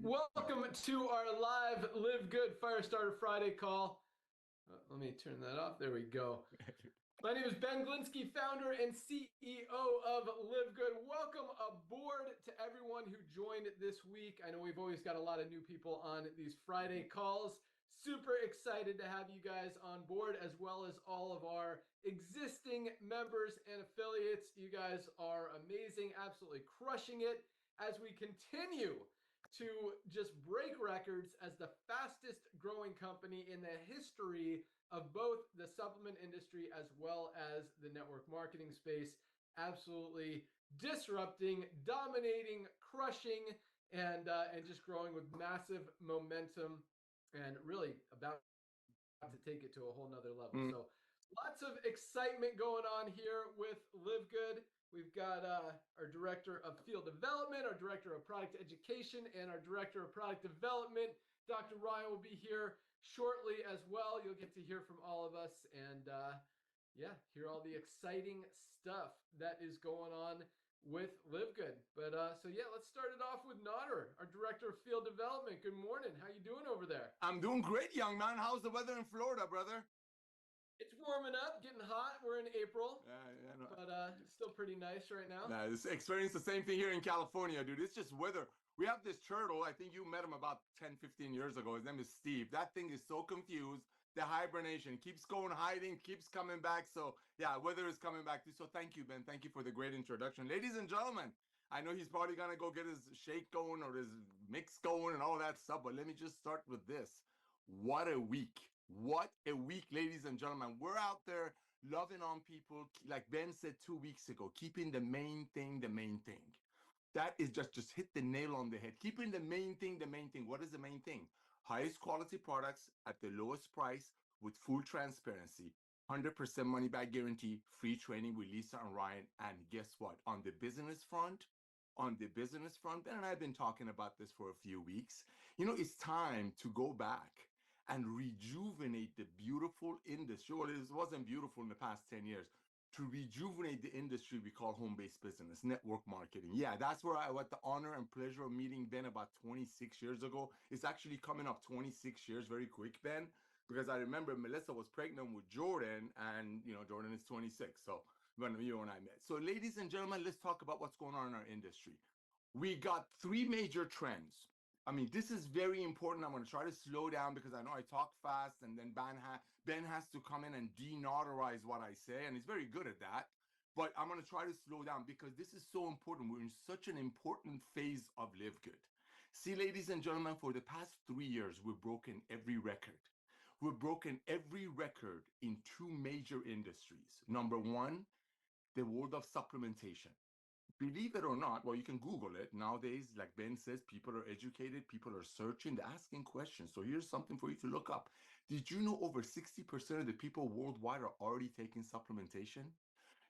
Welcome to our live Live Good Firestarter Friday call. Let me turn that off. There we go. My name is Ben Glinsky, founder and CEO of Live Good. Welcome aboard to everyone who joined this week. I know we've always got a lot of new people on these Friday calls. Super excited to have you guys on board, as well as all of our existing members and affiliates. You guys are amazing, absolutely crushing it as we continue to just break records as the fastest growing company in the history of both the supplement industry as well as the network marketing space. Absolutely disrupting, dominating, crushing, and just growing with massive momentum, and really about to take it to a whole nother level. So lots of excitement going on here with Live Good. We've got our director of field development, our director of product education, and our director of product development. Dr. Ryan will be here shortly as well. You'll get to hear from all of us and hear all the exciting stuff that is going on with Live Good. But let's start it off with Nader, our director of field development. Good morning. How you doing over there? I'm doing great, young man. How's the weather in Florida, brother? It's warming up, getting hot. We're in April, No, but still pretty nice right now. this experience the same thing here in California, dude. It's just weather. We have this turtle. I think you met him about 10, 15 years ago. His name is Steve. That thing is so confused. The hibernation keeps going hiding, keeps coming back. So yeah, weather is coming back too. So thank you, Ben. Thank you for the great introduction. Ladies and gentlemen, I know he's probably gonna go get his shake going or his mix going and all that stuff, but let me just start with this. What a week. What a week, ladies and gentlemen. We're out there loving on people, like Ben said 2 weeks ago, keeping the main thing the main thing. That is just hit the nail on the head. Keeping the main thing the main thing. What is the main thing? Highest quality products at the lowest price with full transparency, 100% money back guarantee, free training with Lisa and Ryan. And guess what? On the business front, Ben and I have been talking about this for a few weeks. It's time to go back and rejuvenate the beautiful industry. Well, it wasn't beautiful in the past 10 years. To rejuvenate the industry we call home-based business, network marketing. Yeah, that's where I had the honor and pleasure of meeting Ben about 26 years ago. It's actually coming up 26 years very quick, Ben, because I remember Melissa was pregnant with Jordan, and Jordan is 26. So when you and I met. So ladies and gentlemen, let's talk about what's going on in our industry. We got three major trends. I mean, this is very important. I'm going to try to slow down because I know I talk fast, and then Ben has to come in and denotarize what I say, and he's very good at that. But I'm going to try to slow down because this is so important. We're in such an important phase of Live Good. See, ladies and gentlemen, for the past 3 years, we've broken every record. We've broken every record in two major industries. Number one, the world of supplementation. Believe it or not, well, you can Google it. Nowadays, like Ben says, people are educated, people are searching, they're asking questions. So here's something for you to look up. Did you know over 60% of the people worldwide are already taking supplementation?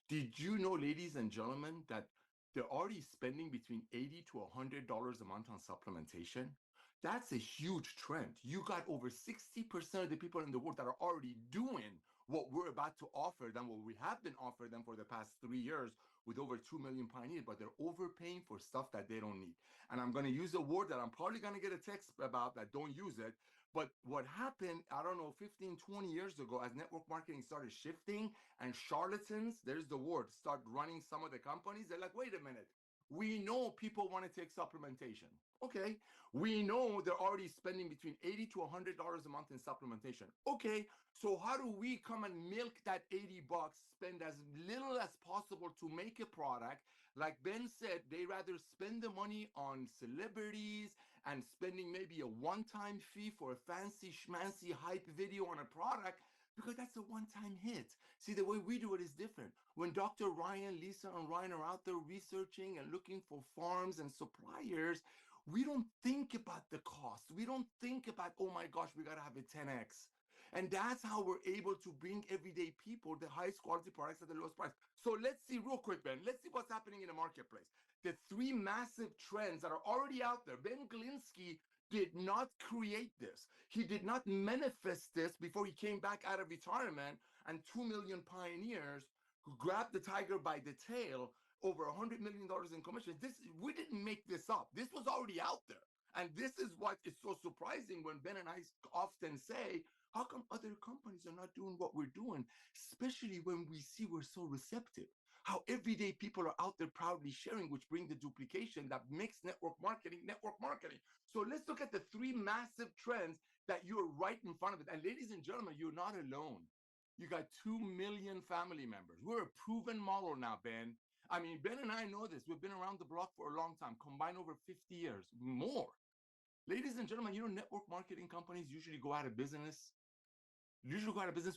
Did you know, ladies and gentlemen, that they're already spending between $80 to $100 a month on supplementation? That's a huge trend. You got over 60% of the people in the world that are already doing what we're about to offer them, what we have been offering them for the past 3 years with over 2 million pioneers, but they're overpaying for stuff that they don't need. And I'm going to use a word that I'm probably going to get a text about that don't use it. But what happened, I don't know, 15, 20 years ago, as network marketing started shifting and charlatans, there's the word, start running some of the companies, they're like, wait a minute. We know people want to take supplementation. Okay. We know they're already spending between $80 to $100 a month in supplementation. Okay. So how do we come and milk that $80, spend as little as possible to make a product? Like Ben said, they rather spend the money on celebrities and spending maybe a one-time fee for a fancy schmancy hype video on a product, because that's a one-time hit. See, the way we do it is different. When Dr. Ryan, Lisa, and Ryan are out there researching and looking for farms and suppliers, we don't think about the cost. We don't think about, oh my gosh, we got to have a 10x. And that's how we're able to bring everyday people the highest quality products at the lowest price. So let's see real quick, Ben. Let's see what's happening in the marketplace. The three massive trends that are already out there. Ben Glinsky did not create this. He did not manifest this before he came back out of retirement, and 2 million pioneers who grabbed the tiger by the tail, over $100 million in commissions. We didn't make this up. This was already out there. And this is what is so surprising when Ben and I often say, how come other companies are not doing what we're doing, especially when we see we're so receptive? How everyday people are out there proudly sharing, which bring the duplication that makes network marketing network marketing. So let's look at the three massive trends that you're right in front of it. And ladies and gentlemen, you're not alone. You got 2 million family members. We're a proven model now, Ben. I mean, Ben and I know this. We've been around the block for a long time, combined over 50 years, more. Ladies and gentlemen, you know, network marketing companies usually go out of business,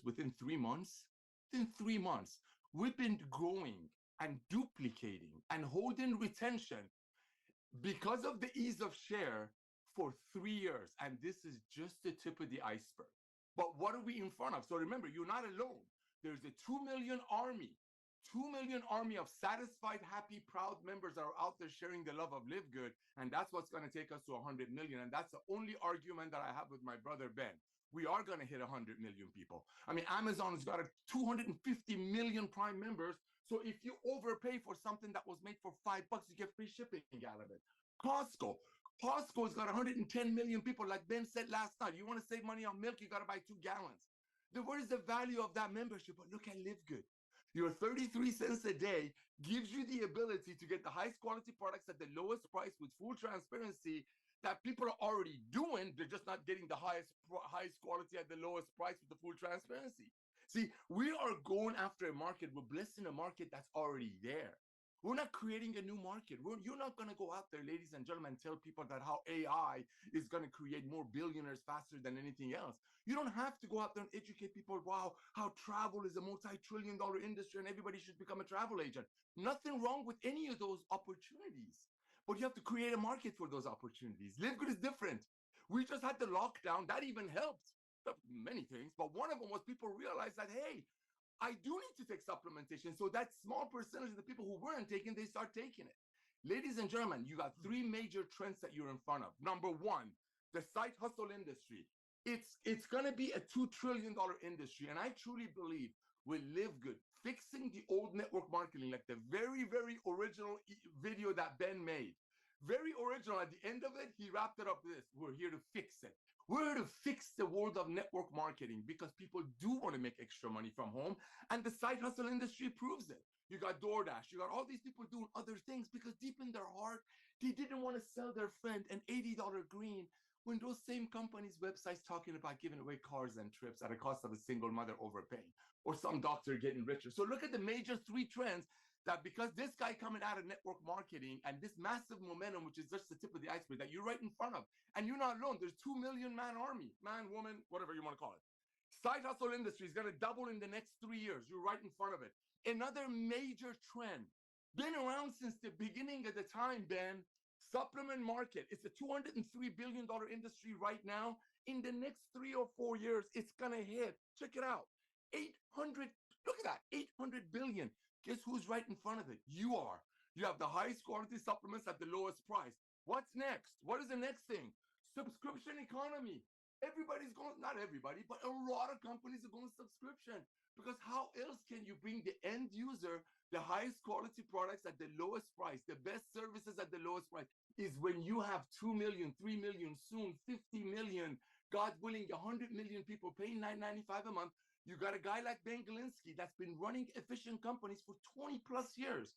within 3 months. Within 3 months, we've been growing and duplicating and holding retention because of the ease of share for 3 years. And this is just the tip of the iceberg. But what are we in front of? So remember, you're not alone. There's a 2 million army. 2 million army of satisfied, happy, proud members that are out there sharing the love of Live Good. And that's what's going to take us to 100 million. And that's the only argument that I have with my brother, Ben. We are going to hit 100 million people. I mean, Amazon's got a 250 million Prime members. So if you overpay for something that was made for $5, you get free shipping out of it. Costco's got 110 million people. Like Ben said last night, you want to save money on milk, you got to buy 2 gallons. What is the value of that membership? But look at Live Good. Your 33 cents a day gives you the ability to get the highest quality products at the lowest price with full transparency that people are already doing. They're just not getting the highest quality at the lowest price with the full transparency. See, we are going after a market. We're blessing a market that's already there. We're not creating a new market. You're not going to go out there, ladies and gentlemen, and tell people that how AI is going to create more billionaires faster than anything else. You don't have to go out there and educate people, wow, how travel is a multi-trillion-dollar industry and everybody should become a travel agent. Nothing wrong with any of those opportunities, but you have to create a market for those opportunities. Live Good is different. We just had the lockdown. That even helped. Many things, but one of them was people realized that, hey, I do need to take supplementation. So that small percentage of the people who weren't taking, they start taking it. Ladies and gentlemen, you got 3 major trends that you're in front of. Number one, the side hustle industry. It's going to be a $2 trillion industry. And I truly believe with Live Good, fixing the old network marketing, like the very, very original video that Ben made. Very original. At the end of it, he wrapped it up with this. We're here to fix it. We're here to fix the world of network marketing because people do want to make extra money from home. And the side hustle industry proves it. You got DoorDash. You got all these people doing other things because deep in their heart, they didn't want to sell their friend an $80 green when those same companies' websites talking about giving away cars and trips at a cost of a single mother overpaying or some doctor getting richer. So look at the major 3 trends that because this guy coming out of network marketing and this massive momentum, which is just the tip of the iceberg that you're right in front of, and you're not alone. There's 2 million man army, man, woman, whatever you want to call it. Side hustle industry is going to double in the next 3 years. You're right in front of it. Another major trend, been around since the beginning of the time, Ben. Supplement market. It's a $203 billion industry right now. In the next 3 or 4 years, it's going to hit. Check it out. 800, look at that, 800 billion. Guess who's right in front of it? You are. You have the highest quality supplements at the lowest price. What's next? What is the next thing? Subscription economy. Everybody's going, not everybody, but a lot of companies are going subscription because how else can you bring the end user the highest quality products at the lowest price, the best services at the lowest price is when you have 2 million, 3 million, soon 50 million, God willing, 100 million people paying $9.95 a month. You got a guy like Ben Galinsky that's been running efficient companies for 20 plus years.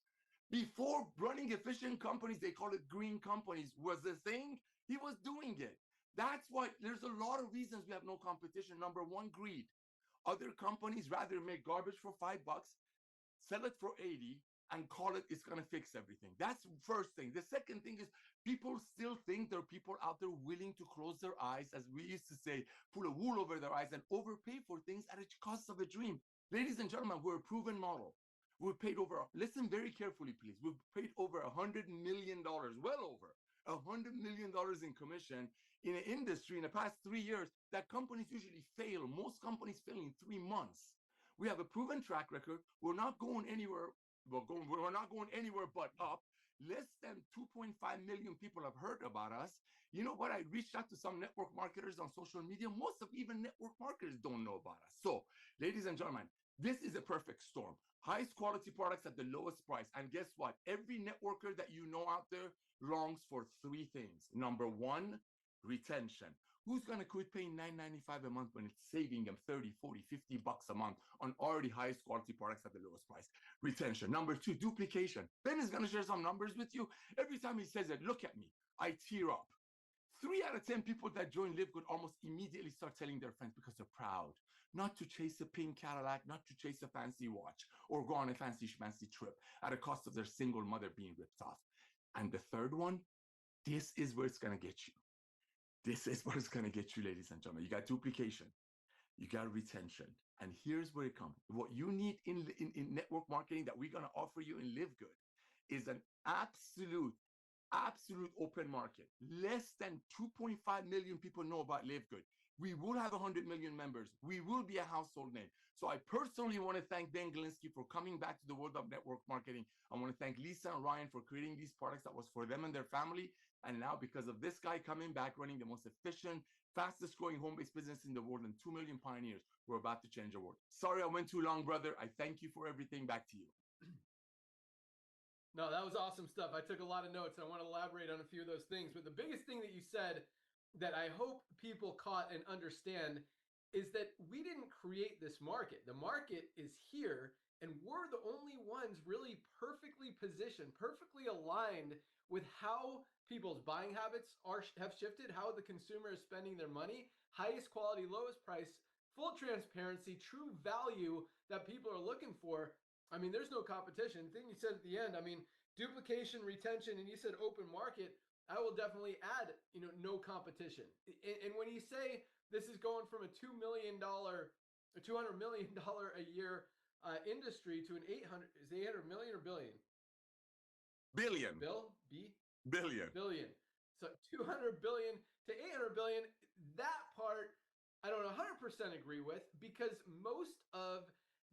Before running efficient companies, they call it green companies, was the thing. He was doing it. That's why there's a lot of reasons we have no competition. Number one, greed. Other companies rather make garbage for $5, sell it for 80, and call it it's going to fix everything. That's the first thing. The second thing is people still think there are people out there willing to close their eyes, as we used to say, pull a wool over their eyes and overpay for things at the cost of a dream. Ladies and gentlemen, we're a proven model. We've paid over, listen very carefully, please. We've paid over $100 million, well over $100 million in commission in an industry in the past 3 years that companies usually fail. Most companies fail in 3 months. We have a proven track record. We're not going anywhere. We're not going anywhere but up. Less than 2.5 million people have heard about us. You know what? I reached out to some network marketers on social media. Most of even network marketers don't know about us. So, ladies and gentlemen, this is a perfect storm. Highest quality products at the lowest price. And guess what? Every networker that you know out there longs for three things. Number one, retention. Who's going to quit paying $9.95 a month when it's saving them 30, 40, 50 bucks a month on already highest quality products at the lowest price? Retention. Number two, duplication. Ben is going to share some numbers with you. Every time he says it, look at me, I tear up. 3 out of 10 people that join Live Good almost immediately start telling their friends because they're proud not to chase a pink Cadillac, not to chase a fancy watch, or go on a fancy schmancy trip at a cost of their single mother being ripped off. And the third one, this is where it's going to get you. This is what it's going to get you, ladies and gentlemen. You got duplication, you got retention. And here's where it comes. What you need in network marketing that we're going to offer you in Live Good is an absolute open market. Less than 2.5 million people know about Live Good. We will have 100 million members. We will be a household name. So I personally want to thank Ben Glinsky for coming back to the world of network marketing. I want to thank Lisa and Ryan for creating these products that was for them and their family. And now because of this guy coming back, running the most efficient, fastest growing home-based business in the world and 2 million pioneers, we're about to change the world. Sorry I went too long, brother. I thank you for everything. Back to you. No, that was awesome stuff. I took a lot of notes. I want to elaborate on a few of those things. But the biggest thing that you said that I hope people caught and understand is that we didn't create this market. The market is here, and we're the only ones really perfectly positioned, perfectly aligned with how people's buying habits have shifted, how the consumer is spending their money, highest quality, lowest price, full transparency, true value that people are looking for. I mean, there's no competition. The thing you said at the end, I mean, duplication, retention, and you said open market, I will definitely add, no competition. And when you say this is going from a $2 million, a $200 million a year industry to an 800, is it 800 million or billion? Billion. Bill? B? Billion. Billion. So 200 billion to 800 billion, that part I don't 100% agree with, because most of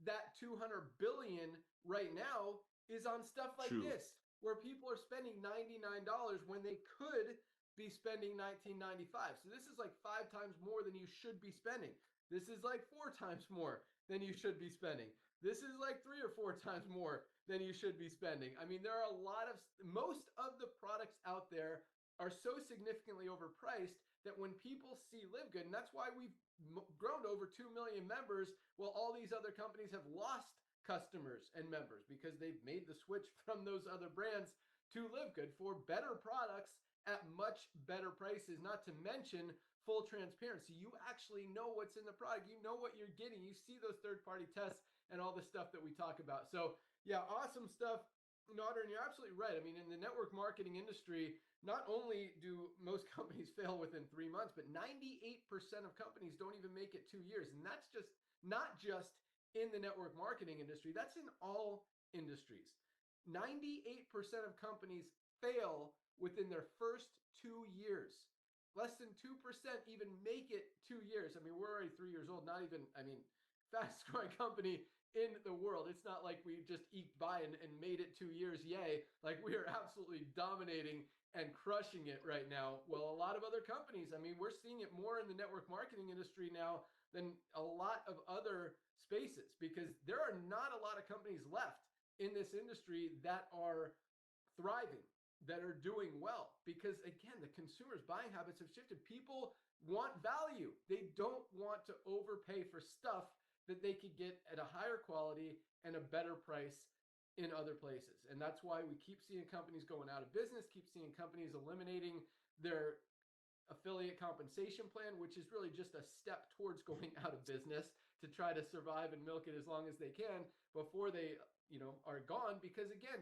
that 200 billion right now is on stuff like True. this, where people are spending $99 when they could be spending $19.95. So this is like 5 times more than you should be spending. This is like 4 times more than you should be spending. This is like 3 or 4 times more than you should be spending. I mean, there are most of the products out there are so significantly overpriced that when people see Live Good, and that's why we've grown to over 2 million members, while all these other companies have lost customers and members because they've made the switch from those other brands to Live Good for better products at much better prices, not to mention full transparency. You actually know what's in the product. You know what you're getting. You see those third-party tests and all the stuff that we talk about. So yeah, awesome stuff, Nader, and you're absolutely right. I mean, in the network marketing industry, not only do most companies fail within 3 months, but 98% of companies don't even make it 2 years. And that's just not just in the network marketing industry, that's in all industries. 98% of companies fail within their first 2 years. Less than 2% even make it 2 years. I mean, we're already 3 years old, not even, fastest growing company in the world. It's not like we just eked by and made it 2 years, yay. Like, we are absolutely dominating and crushing it right now. Well, a lot of other companies, I mean, we're seeing it more in the network marketing industry now than a lot of other spaces, because there are not a lot of companies left in this industry that are thriving, that are doing well, because again, the consumers' buying habits have shifted. People want value. They don't want to overpay for stuff that they could get at a higher quality and a better price in other places. And that's why we keep seeing companies going out of business, keep seeing companies eliminating their affiliate compensation plan, which is really just a step towards going out of business to try to survive and milk it as long as they can before they, are gone. Because again,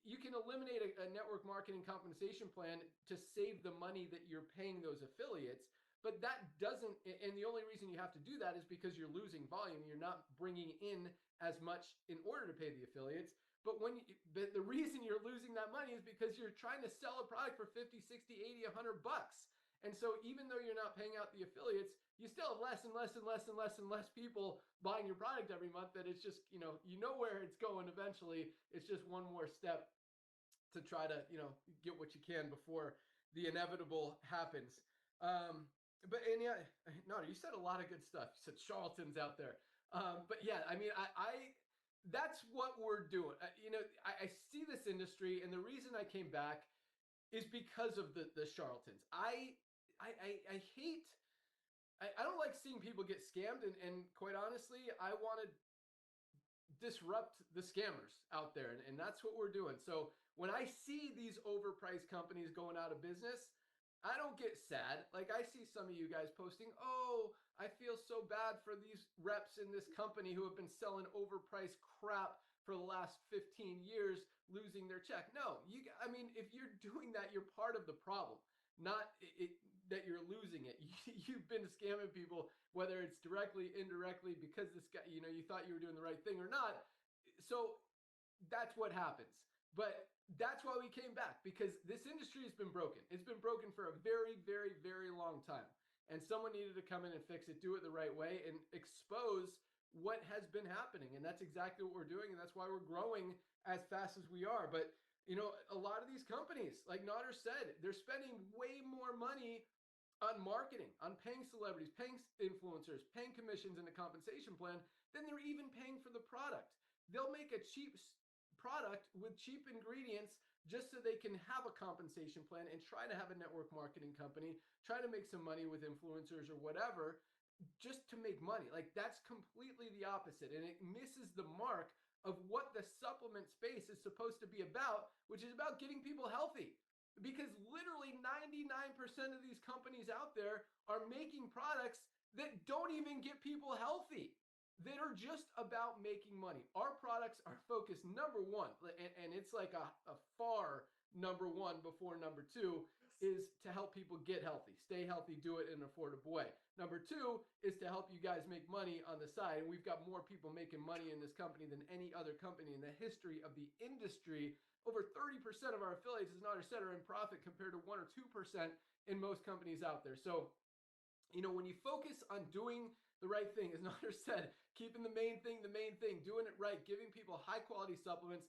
you can eliminate a network marketing compensation plan to save the money that you're paying those affiliates. But that doesn't, and the only reason you have to do that is because you're losing volume. You're not bringing in as much in order to pay the affiliates. But but the reason you're losing that money is because you're trying to sell a product for 50, 60, 80, 100 bucks. And so even though you're not paying out the affiliates, you still have less and less and less and less and less people buying your product every month, that it's just, you know where it's going eventually. It's just one more step to try to, get what you can before the inevitable happens. And yeah, no, you said a lot of good stuff. You said charlatans out there. But yeah, I mean, I that's what we're doing. I see this industry, and the reason I came back is because of the charlatans. I hate. I don't like seeing people get scammed, and quite honestly, I want to disrupt the scammers out there, and that's what we're doing. So when I see these overpriced companies going out of business, I don't get sad. Like, I see some of you guys posting, "Oh, I feel so bad for these reps in this company who have been selling overpriced crap for the last 15 years losing their check." No, I mean, if you're doing that, you're part of the problem, not that you're losing it. You've been scamming people, whether it's directly, indirectly, because this guy, you thought you were doing the right thing or not. So that's what happens. But that's why we came back, because this industry has been broken. It's been broken for a very, very, very long time. And someone needed to come in and fix it, do it the right way, and expose what has been happening. And that's exactly what we're doing. And that's why we're growing as fast as we are. But, a lot of these companies, like Nader said, they're spending way more money on marketing, on paying celebrities, paying influencers, paying commissions in the compensation plan than they're even paying for the product. They'll make a cheap product with cheap ingredients just so they can have a compensation plan and try to have a network marketing company, try to make some money with influencers or whatever, just to make money. Like, that's completely the opposite. And it misses the mark of what the supplement space is supposed to be about, which is about getting people healthy. Because literally 99% of these companies out there are making products that don't even get people healthy, that are just about making money. Our products are focused, number one, and it's like a far number one before number two, is to help people get healthy, stay healthy, do it in an affordable way. Number two is to help you guys make money on the side. And we've got more people making money in this company than any other company in the history of the industry. Over 30% of our affiliates, as Nader said, are in profit compared to 1 or 2% in most companies out there. So, when you focus on doing the right thing, as Nader said, keeping the main thing, doing it right, giving people high quality supplements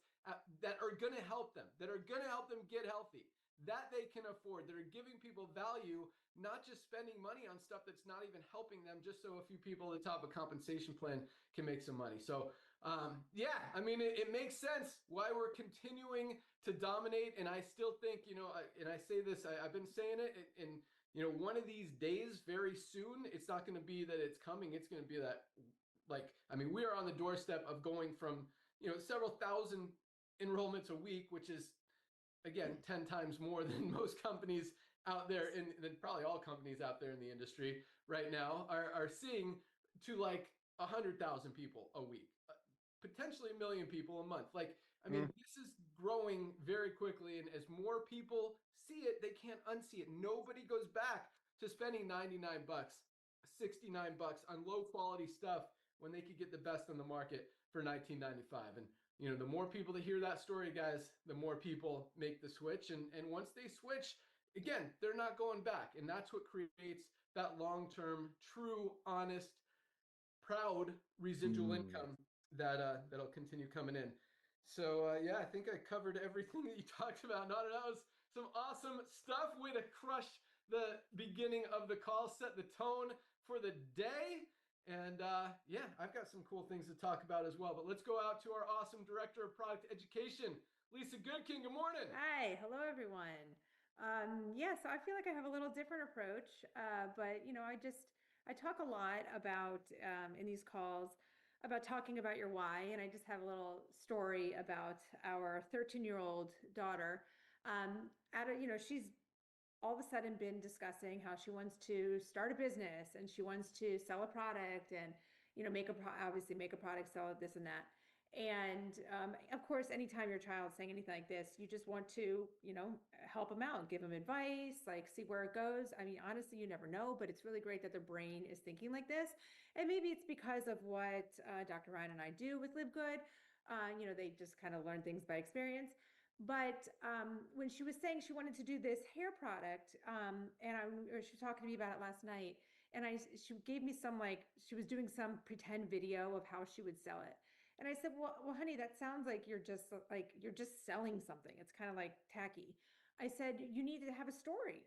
that are going to help them, get healthy, that they can afford, that are giving people value, not just spending money on stuff that's not even helping them, just so a few people at the top of a compensation plan can make some money. So, yeah, I mean, it makes sense why we're continuing to dominate. And I still think, and I say this, I've been saying it, and one of these days, very soon, it's not going to be that it's coming. It's going to be that, we are on the doorstep of going from, several thousand enrollments a week, which is, again, 10 times more than most companies out there, than probably all companies out there in the industry right now are seeing, to like 100,000 people a week, potentially 1 million people a month. This is growing very quickly. And as more people see it, they can't unsee it. Nobody goes back to spending $99, $69 on low quality stuff when they could get the best on the market for $19.95. And the more people that hear that story, guys, the more people make the switch. And once they switch, again, they're not going back. And that's what creates that long-term, true, honest, proud residual income that'll continue coming in. So yeah, I think I covered everything that you talked about. That was some awesome stuff. Way to crush the beginning of the call, set the tone for the day. And yeah, I've got some cool things to talk about as well. But let's go out to our awesome Director of Product Education, Lisa Goodkin. Good morning. Hi. Hello, everyone. So I feel like I have a little different approach, but I talk a lot about in these calls about talking about your why, and I just have a little story about our 13-year-old daughter. She's all of a sudden been discussing how she wants to start a business and she wants to sell a product and obviously make a product, sell it, this and that. And of course, anytime your child's saying anything like this, you just want to, help them out, give them advice, like see where it goes. I mean, honestly, you never know, but it's really great that their brain is thinking like this. And maybe it's because of what Dr. Ryan and I do with Live Good. They just kind of learn things by experience. But when she was saying she wanted to do this hair product, she was talking to me about it last night, and she gave me she was doing some pretend video of how she would sell it. And I said, well, honey, that sounds like you're just selling something. It's kind of like tacky. I said, you need to have a story.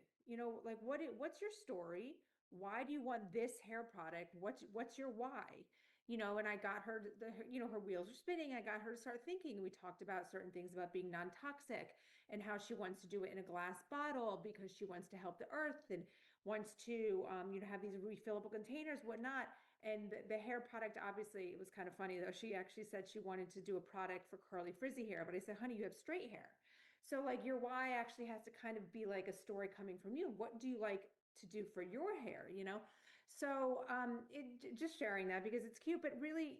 Like what's your story? Why do you want this hair product? What's your why? And I got her her wheels are spinning. I got her to start thinking. We talked about certain things about being non-toxic and how she wants to do it in a glass bottle because she wants to help the earth and wants to have these refillable containers, whatnot. And the hair product, obviously, it was kind of funny though. She actually said she wanted to do a product for curly frizzy hair, but I said, honey, you have straight hair. So like your why actually has to kind of be like a story coming from you. What do you like to do for your hair, So just sharing that because it's cute, but really,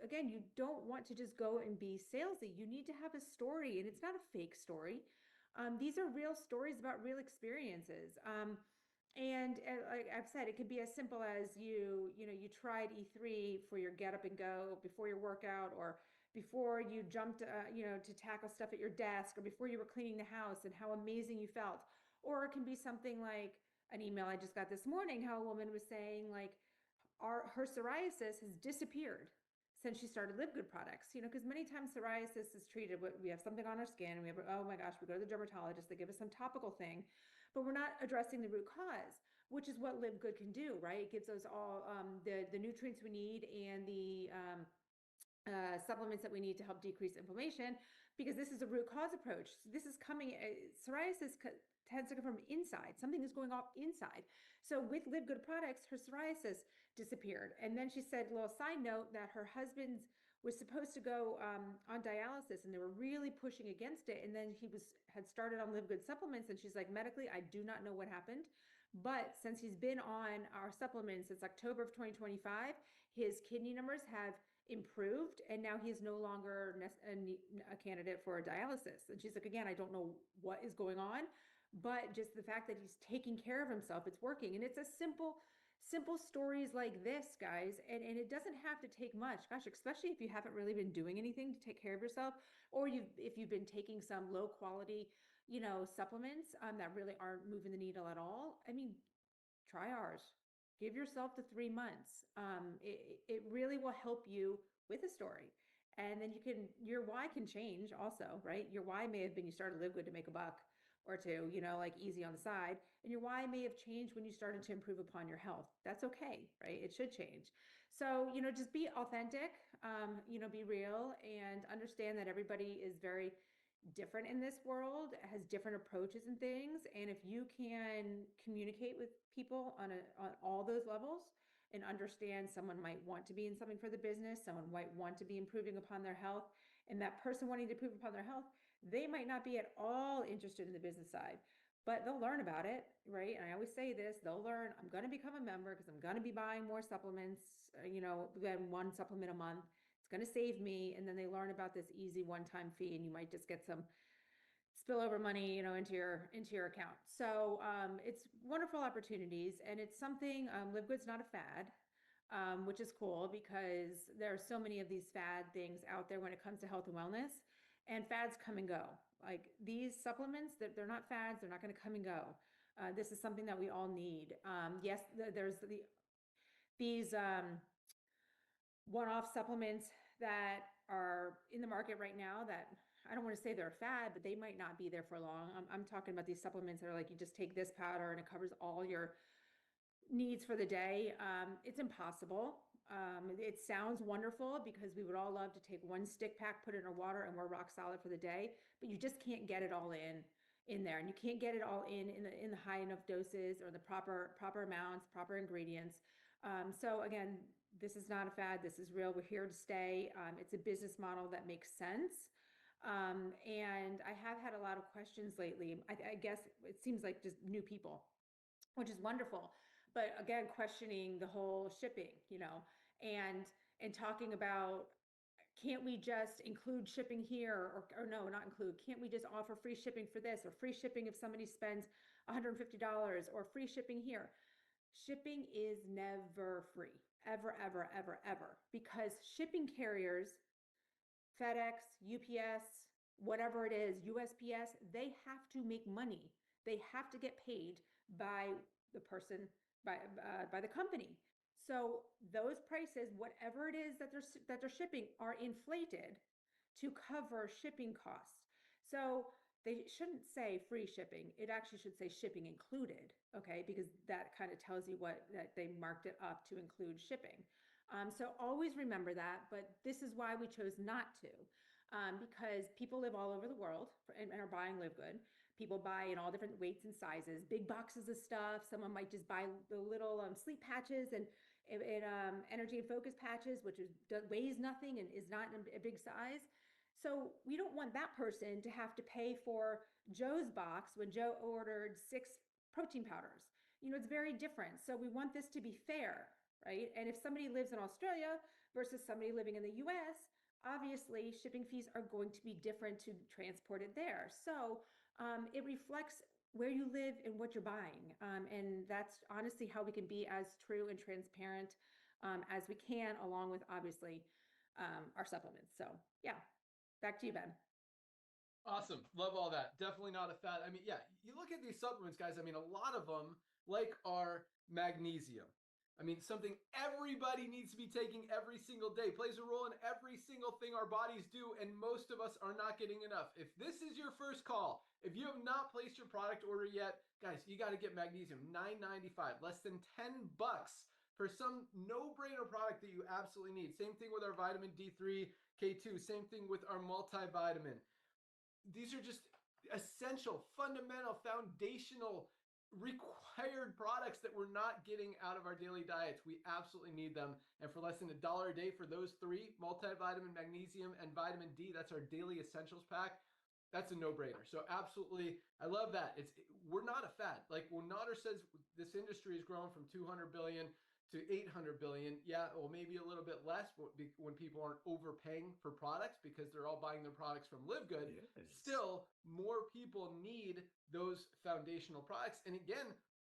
again, you don't want to just go and be salesy. You need to have a story, and it's not a fake story. These are real stories about real experiences. And like I've said, it could be as simple as you tried E3 for your get up and go before your workout, or before you jumped, to tackle stuff at your desk, or before you were cleaning the house and how amazing you felt. Or it can be something like an email I just got this morning, how a woman was saying like her psoriasis has disappeared since she started Live Good products, because many times psoriasis is treated, we have something on our skin and we have, oh my gosh, we go to the dermatologist, they give us some topical thing, but we're not addressing the root cause, which is what Live Good can do, right? It gives us all the nutrients we need and the supplements that we need to help decrease inflammation, because this is a root cause approach. So this is coming, psoriasis tends to come from inside. Something is going off inside. So with Live Good products, her psoriasis disappeared. And then she said, little side note, that her husband's was supposed to go on dialysis, and they were really pushing against it. And then he had started on Live Good supplements, and she's like, medically, I do not know what happened. But since he's been on our supplements since October of 2025, his kidney numbers have improved, and now he's no longer a candidate for dialysis. And she's like, again, I don't know what is going on, but just the fact that he's taking care of himself, it's working. And it's a simple stories like this, guys, and it doesn't have to take much. Gosh, especially if you haven't really been doing anything to take care of yourself, or if you've been taking some low quality supplements that really aren't moving the needle at all. I mean, try ours. Give yourself the 3 months. It really will help you with a story. And then your why can change also, right? Your why may have been you started Live Good to make a buck or two, like easy on the side. And your why may have changed when you started to improve upon your health. That's okay, right? It should change. So, just be authentic, be real, and understand that everybody is very different in this world, has different approaches and things. And if you can communicate with people on all those levels and understand someone might want to be in something for the business, someone might want to be improving upon their health, and that person wanting to improve upon their health, they might not be at all interested in the business side, but they'll learn about it, right? And I always say this, they'll learn, I'm going to become a member because I'm going to be buying more supplements, than one supplement a month. It's going to save me. And then they learn about this easy one-time fee, and you might just get some spillover money, into your account. So it's wonderful opportunities, and it's something. Live Good's not a fad, which is cool because there are so many of these fad things out there when it comes to health and wellness, and fads come and go. Like these supplements, they're not fads. They're not going to come and go. This is something that we all need. Yes, there's these one-off supplements that are in the market right now that I don't want to say they're a fad, but they might not be there for long. I'm talking about these supplements that are like, you just take this powder and it covers all your needs for the day. It's impossible. It sounds wonderful because we would all love to take one stick pack, put it in our water, and we're rock solid for the day, but you just can't get it all in there, and you can't get it all in the high enough doses or the proper amounts, proper ingredients. So again, this is not a fad. This is real. We're here to stay. It's a business model that makes sense. And I have had a lot of questions lately. I guess it seems like just new people, which is wonderful. But again, questioning the whole shipping, and talking about, can't we just include shipping here, or no, not include, can't we just offer free shipping for this, or free shipping if somebody spends $150, or free shipping here? Shipping is never free, ever, ever, ever, ever, because shipping carriers, FedEx, UPS, whatever it is, USPS, they have to make money. They have to get paid by the person, by the company. So those prices, whatever it is that they're shipping, are inflated to cover shipping costs. So they shouldn't say free shipping. It actually should say shipping included, okay? Because that kind of tells you that they marked it up to include shipping. So always remember that, but this is why we chose not to, because people live all over the world and are buying Live Good. People buy in all different weights and sizes, big boxes of stuff. Someone might just buy the little sleep patches and energy and focus patches, which weighs nothing and is not in a big size. So we don't want that person to have to pay for Joe's box when Joe ordered 6 protein powders. It's very different. So we want this to be fair, right? And if somebody lives in Australia versus somebody living in the US, obviously shipping fees are going to be different to transport it there. So it reflects where you live and what you're buying. And that's honestly how we can be as true and transparent as we can, along with obviously our supplements. So yeah, back to you, Ben. Awesome. Love all that. Definitely not a fad. I mean, yeah, you look at these supplements, guys. I mean, a lot of them, like our magnesium. I mean, something everybody needs to be taking every single day, plays a role in every single thing our bodies do, and most of us are not getting enough. If this is your first call, if you have not placed your product order yet, guys, you got to get magnesium. $9.95, less than $10 for some no-brainer product that you absolutely need. Same thing with our vitamin D3, K2, same thing with our multivitamin. These are just essential, fundamental, foundational, required products that we're not getting out of our daily diets. We absolutely need them. And for less than $1 a day for those three, multivitamin, magnesium, and vitamin D, that's our daily essentials pack. That's a no-brainer. So absolutely, I love that. We're not a fad. Like when Nader says this industry is growing from 200 billion to 800 billion, yeah, well, maybe a little bit less when people aren't overpaying for products because they're all buying their products from Live Good. Yes. Still, more people need those foundational products. And again,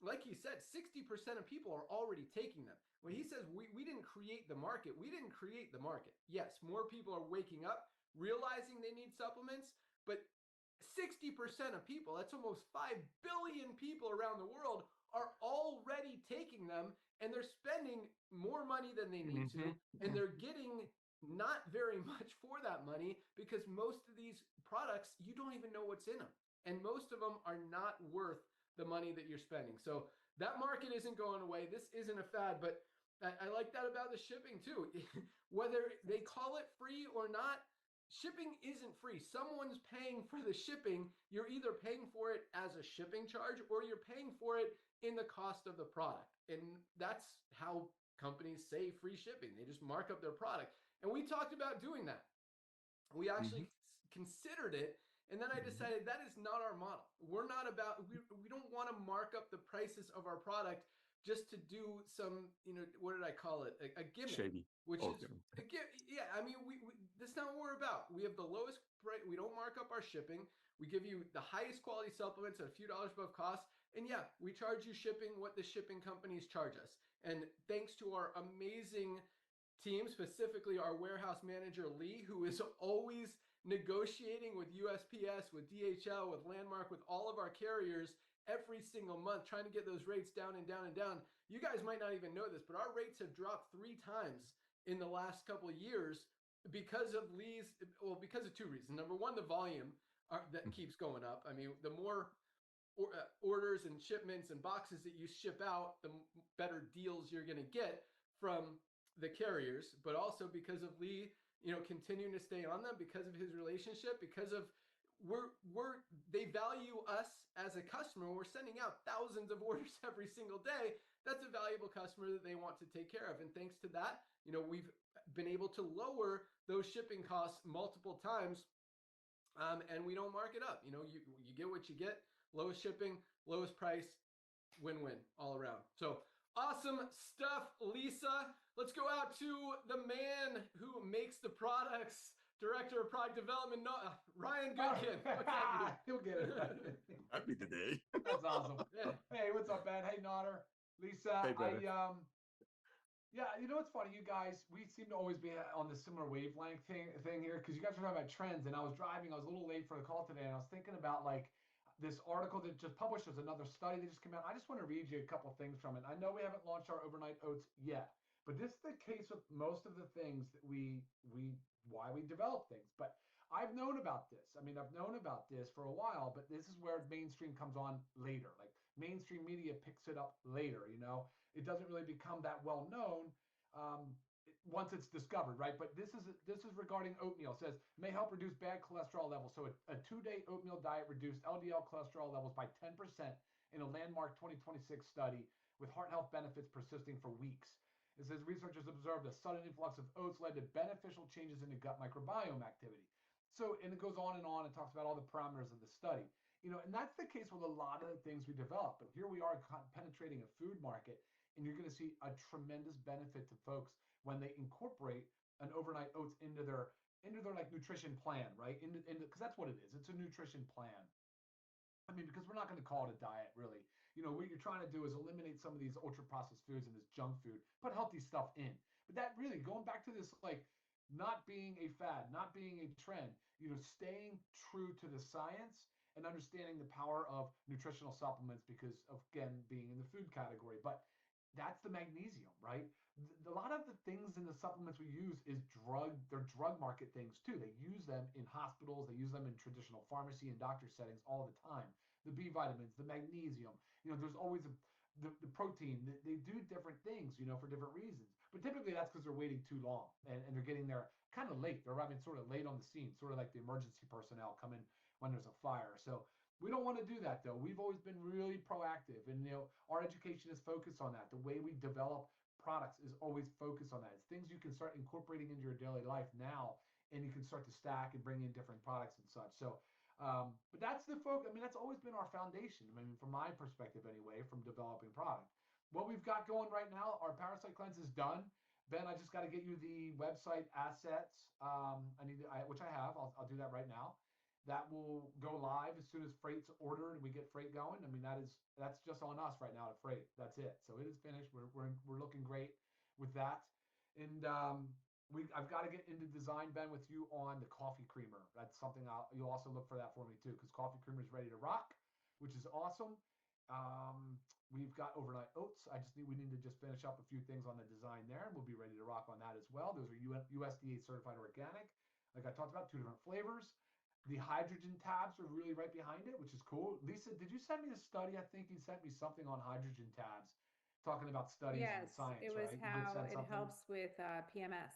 like he said, 60% of people are already taking them. When he says we didn't create the market, we didn't create the market. Yes, more people are waking up, realizing they need supplements, but 60% of people, that's almost 5 billion people around the world, are already taking them, and they're spending more money than they need to, and they're getting not very much for that money because most of these products, you don't even know what's in them. And most of them are not worth the money that you're spending. So that market isn't going away. This isn't a fad, but I like that about the shipping too. Whether they call it free or not, shipping isn't free. Someone's paying for the shipping. You're either paying for it as a shipping charge or you're paying for it in the cost of the product. And that's how companies say free shipping. They just mark up their product. And we talked about doing that. We actually considered it. And then I decided that is not our model. We're not about, we don't want to mark up the prices of our product just to do some, what did I call it? A gimmick. Shady. Which is, yeah, I mean, that's not what we're about. We have the lowest price. We don't mark up our shipping. We give you the highest quality supplements at a few dollars above cost. And yeah, we charge you shipping what the shipping companies charge us. And thanks to our amazing team, specifically our warehouse manager, Lee, who is always negotiating with USPS, with DHL, with Landmark, with all of our carriers every single month, trying to get those rates down and down and down. You guys might not even know this, but our rates have dropped 3 times in the last couple of years because of Lee's, well, because of 2 reasons. Number one, the volume that keeps going up. I mean, the more orders and shipments and boxes that you ship out, the better deals you're going to get from the carriers, but also because of Lee, continuing to stay on them, because of his relationship, because of they value us as a customer. We're sending out thousands of orders every single day. That's a valuable customer that they want to take care of. And thanks to that, we've been able to lower those shipping costs multiple times. And we don't mark it up. You get what you get, lowest shipping, lowest price, win-win all around. So awesome stuff, Lisa. Let's go out to the man who makes the products, Director of Product Development, Ryan Goodkin. What's up, dude? He'll get it. Happy today. That's awesome. Yeah. Hey, what's up, Ben? Hey, Nader. Lisa. Hey, brother. Yeah, what's funny? You guys, we seem to always be on the similar wavelength thing here because you guys were talking about trends, and I was driving. I was a little late for the call today, and I was thinking about like this article that just published. There's another study that just came out. I just want to read you a couple things from it. I know we haven't launched our overnight oats yet, But this is the case with most of the things that why we develop things. But I've known about this. I mean, I've known about this for a while, but this is where mainstream comes on later. Like mainstream media picks it up later. It doesn't really become that well known once it's discovered, right? But this is regarding oatmeal. It says may help reduce bad cholesterol levels. So a 2-day oatmeal diet reduced LDL cholesterol levels by 10% in a landmark 2026 study with heart health benefits persisting for weeks. It says researchers observed a sudden influx of oats led to beneficial changes in the gut microbiome activity. So, and it goes on and talks about all the parameters of the study. And that's the case with a lot of the things we develop. But here we are penetrating a food market, and you're going to see a tremendous benefit to folks when they incorporate an overnight oats into their like nutrition plan, right? Because that's what it is. It's a nutrition plan. I mean, because we're not going to call it a diet, really. What you're trying to do is eliminate some of these ultra processed foods and this junk food, put healthy stuff in. But that really, going back to this, like, not being a fad, not being a trend, staying true to the science and understanding the power of nutritional supplements because of, again, being in the food category. But that's the magnesium, right? A lot of the things in the supplements we use they're drug market things too. They use them in hospitals, they use them in traditional pharmacy and doctor settings all the time. The B vitamins, the magnesium, there's always the protein. They do different things, for different reasons. But typically that's because they're waiting too long and they're getting there kind of late. They're arriving sort of late on the scene, sort of like the emergency personnel come in when there's a fire. So we don't want to do that though. We've always been really proactive, and our education is focused on that. The way we develop products is always focused on that. It's things you can start incorporating into your daily life now, and you can start to stack and bring in different products and such. So, but that's the focus. I mean, that's always been our foundation. I mean, from my perspective anyway, from developing product. What we've got going right now, our parasite cleanse is done. Ben, I just got to get you the website assets. Which I have. I'll do that right now. That will go live as soon as freight's ordered and we get freight going. I mean, that's just on us right now to freight. That's it. So it is finished. We're looking great with that. And I've got to get into design, Ben, with you on the coffee creamer. That's something you'll also look for that for me too, because coffee creamer is ready to rock, which is awesome. We've got overnight oats. We need to just finish up a few things on the design there, and we'll be ready to rock on that as well. Those are USDA certified organic. Like I talked about, 2 different flavors. The hydrogen tabs are really right behind it, which is cool. Lisa, did you send me a study? I think you sent me something on hydrogen tabs, talking about studies and Yes, science, it was right? how it helps with PMS.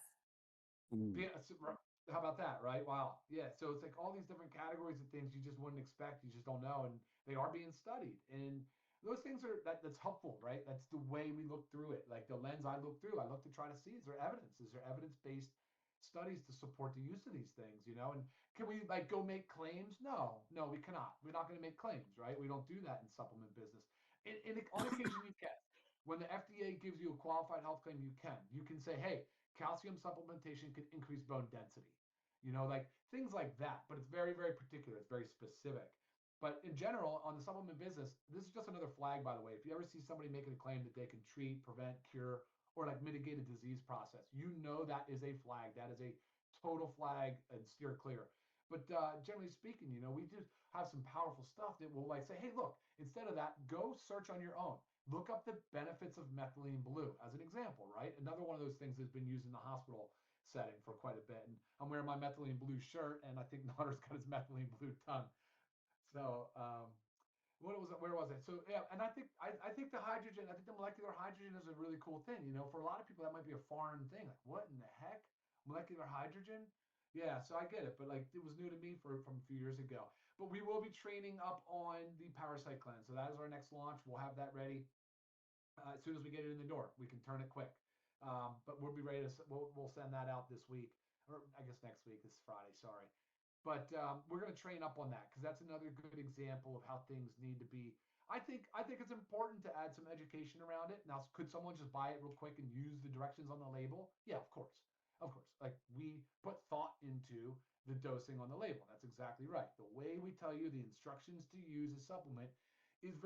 How about that, right? Wow. Yeah. So it's like all these different categories of things you just wouldn't expect. You just don't know. And they are being studied. And those things that's helpful, right? That's the way we look through it. Like the lens I look through, I look to try to see, is there evidence? Is there evidence-based studies to support the use of these things, And can we like go make claims? No, we cannot. We're not going to make claims, right? We don't do that in supplement business. On occasion you can. When the FDA gives you a qualified health claim, you can. You can say, hey, calcium supplementation can increase bone density. Like things like that. But it's very, very particular. It's very specific. But in general, on the supplement business, this is just another flag, by the way. If you ever see somebody making a claim that they can treat, prevent, cure, or like mitigate a disease process, that is a flag. That is a total flag and steer clear. But generally speaking, we just have some powerful stuff that will like say, hey, look, instead of that, go search on your own. Look up the benefits of methylene blue as an example, right? Another one of those things that's been used in the hospital setting for quite a bit. And I'm wearing my methylene blue shirt, and I think Notter's got his methylene blue tongue. So where was I? So yeah, and I think the hydrogen, I think the molecular hydrogen is a really cool thing. For a lot of people that might be a foreign thing. Like, what in the heck? Molecular hydrogen? Yeah, so I get it, but like it was new to me from a few years ago. But we will be training up on the parasite cleanse. So that is our next launch. We'll have that ready as soon as we get it in the door. We can turn it quick. But we'll be ready to we'll send that out this week, or I guess next week. This is Friday, sorry. But we're going to train up on that because that's another good example of how things need to be. I think it's important to add some education around it. Now, could someone just buy it real quick and use the directions on the label? Yeah, of course. Like we put thought into the dosing on the label. That's exactly right. The way we tell you the instructions to use a supplement is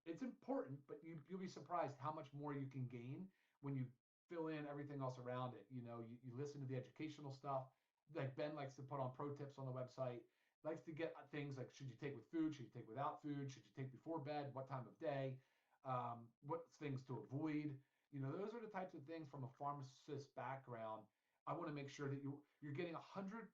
it's important, but you'll be surprised how much more you can gain when you fill in everything else around it. You listen to the educational stuff. Like Ben likes to put on pro tips on the website, likes to get things like, should you take with food? Should you take without food? Should you take before bed? What time of day? What things to avoid? Those are the types of things from a pharmacist background. I want to make sure that you're getting 100%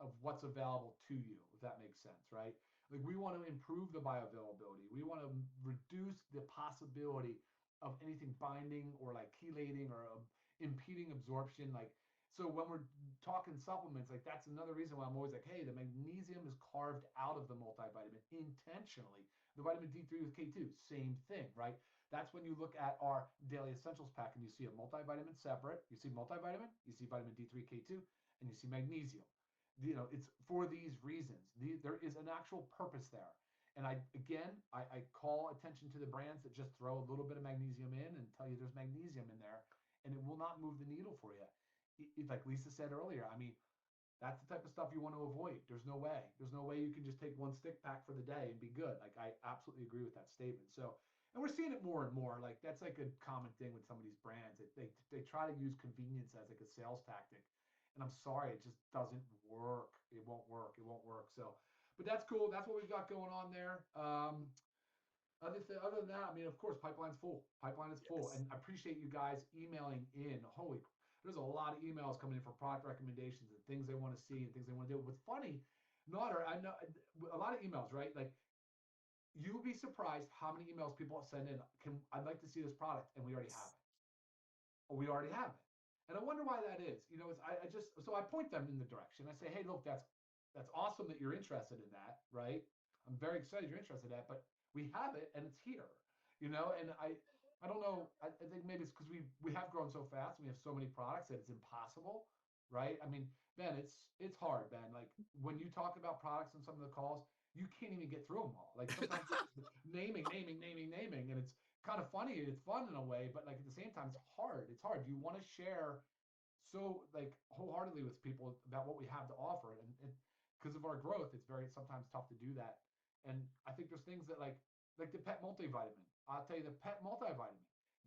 of what's available to you, if that makes sense, right? Like we want to improve the bioavailability. We want to reduce the possibility of anything binding or like chelating or impeding absorption. Like, so when we're talking supplements, like that's another reason why I'm always like, hey, the magnesium is carved out of the multivitamin intentionally. The vitamin D3 with K2, same thing, right? That's when you look at our daily essentials pack and you see a multivitamin separate, you see multivitamin, you see vitamin D3, K2, and you see magnesium. It's for these reasons. There is an actual purpose there. And I call attention to the brands that just throw a little bit of magnesium in and tell you there's magnesium in there, and it will not move the needle for you. Like Lisa said earlier, I mean, that's the type of stuff you want to avoid. There's no way. There's no way you can just take one stick pack for the day and be good. Like I absolutely agree with that statement. So, and we're seeing it more and more. Like that's like a common thing with some of these brands. They try to use convenience as like a sales tactic. And I'm sorry, it just doesn't work. It won't work. It won't work. So, but that's cool. That's what we've got going on there. Other than that, I mean, of course, pipeline's full. Pipeline is full, and I appreciate you guys emailing in. There's a lot of emails coming in for product recommendations and things they want to see and things they want to do. What's funny, Nader, I know a lot of emails, right? Like you'll be surprised how many emails people send in. I'd like to see this product, and we already have it. Or we already have it. And I wonder why that is. So I point them in the direction. I say, hey, look, that's awesome that you're interested in that, right? I'm very excited you're interested in that, but we have it and it's here, and I don't know. I think maybe it's because we have grown so fast and we have so many products that it's impossible, right? I mean, Ben, it's hard, Ben. Like when you talk about products in some of the calls, you can't even get through them all. Like sometimes naming, and it's kind of funny. It's fun in a way, but like at the same time, it's hard. It's hard. You want to share so like wholeheartedly with people about what we have to offer, and because of our growth, it's very sometimes tough to do that. And I think there's things that like the pet multivitamin. I'll tell you, the pet multivitamin,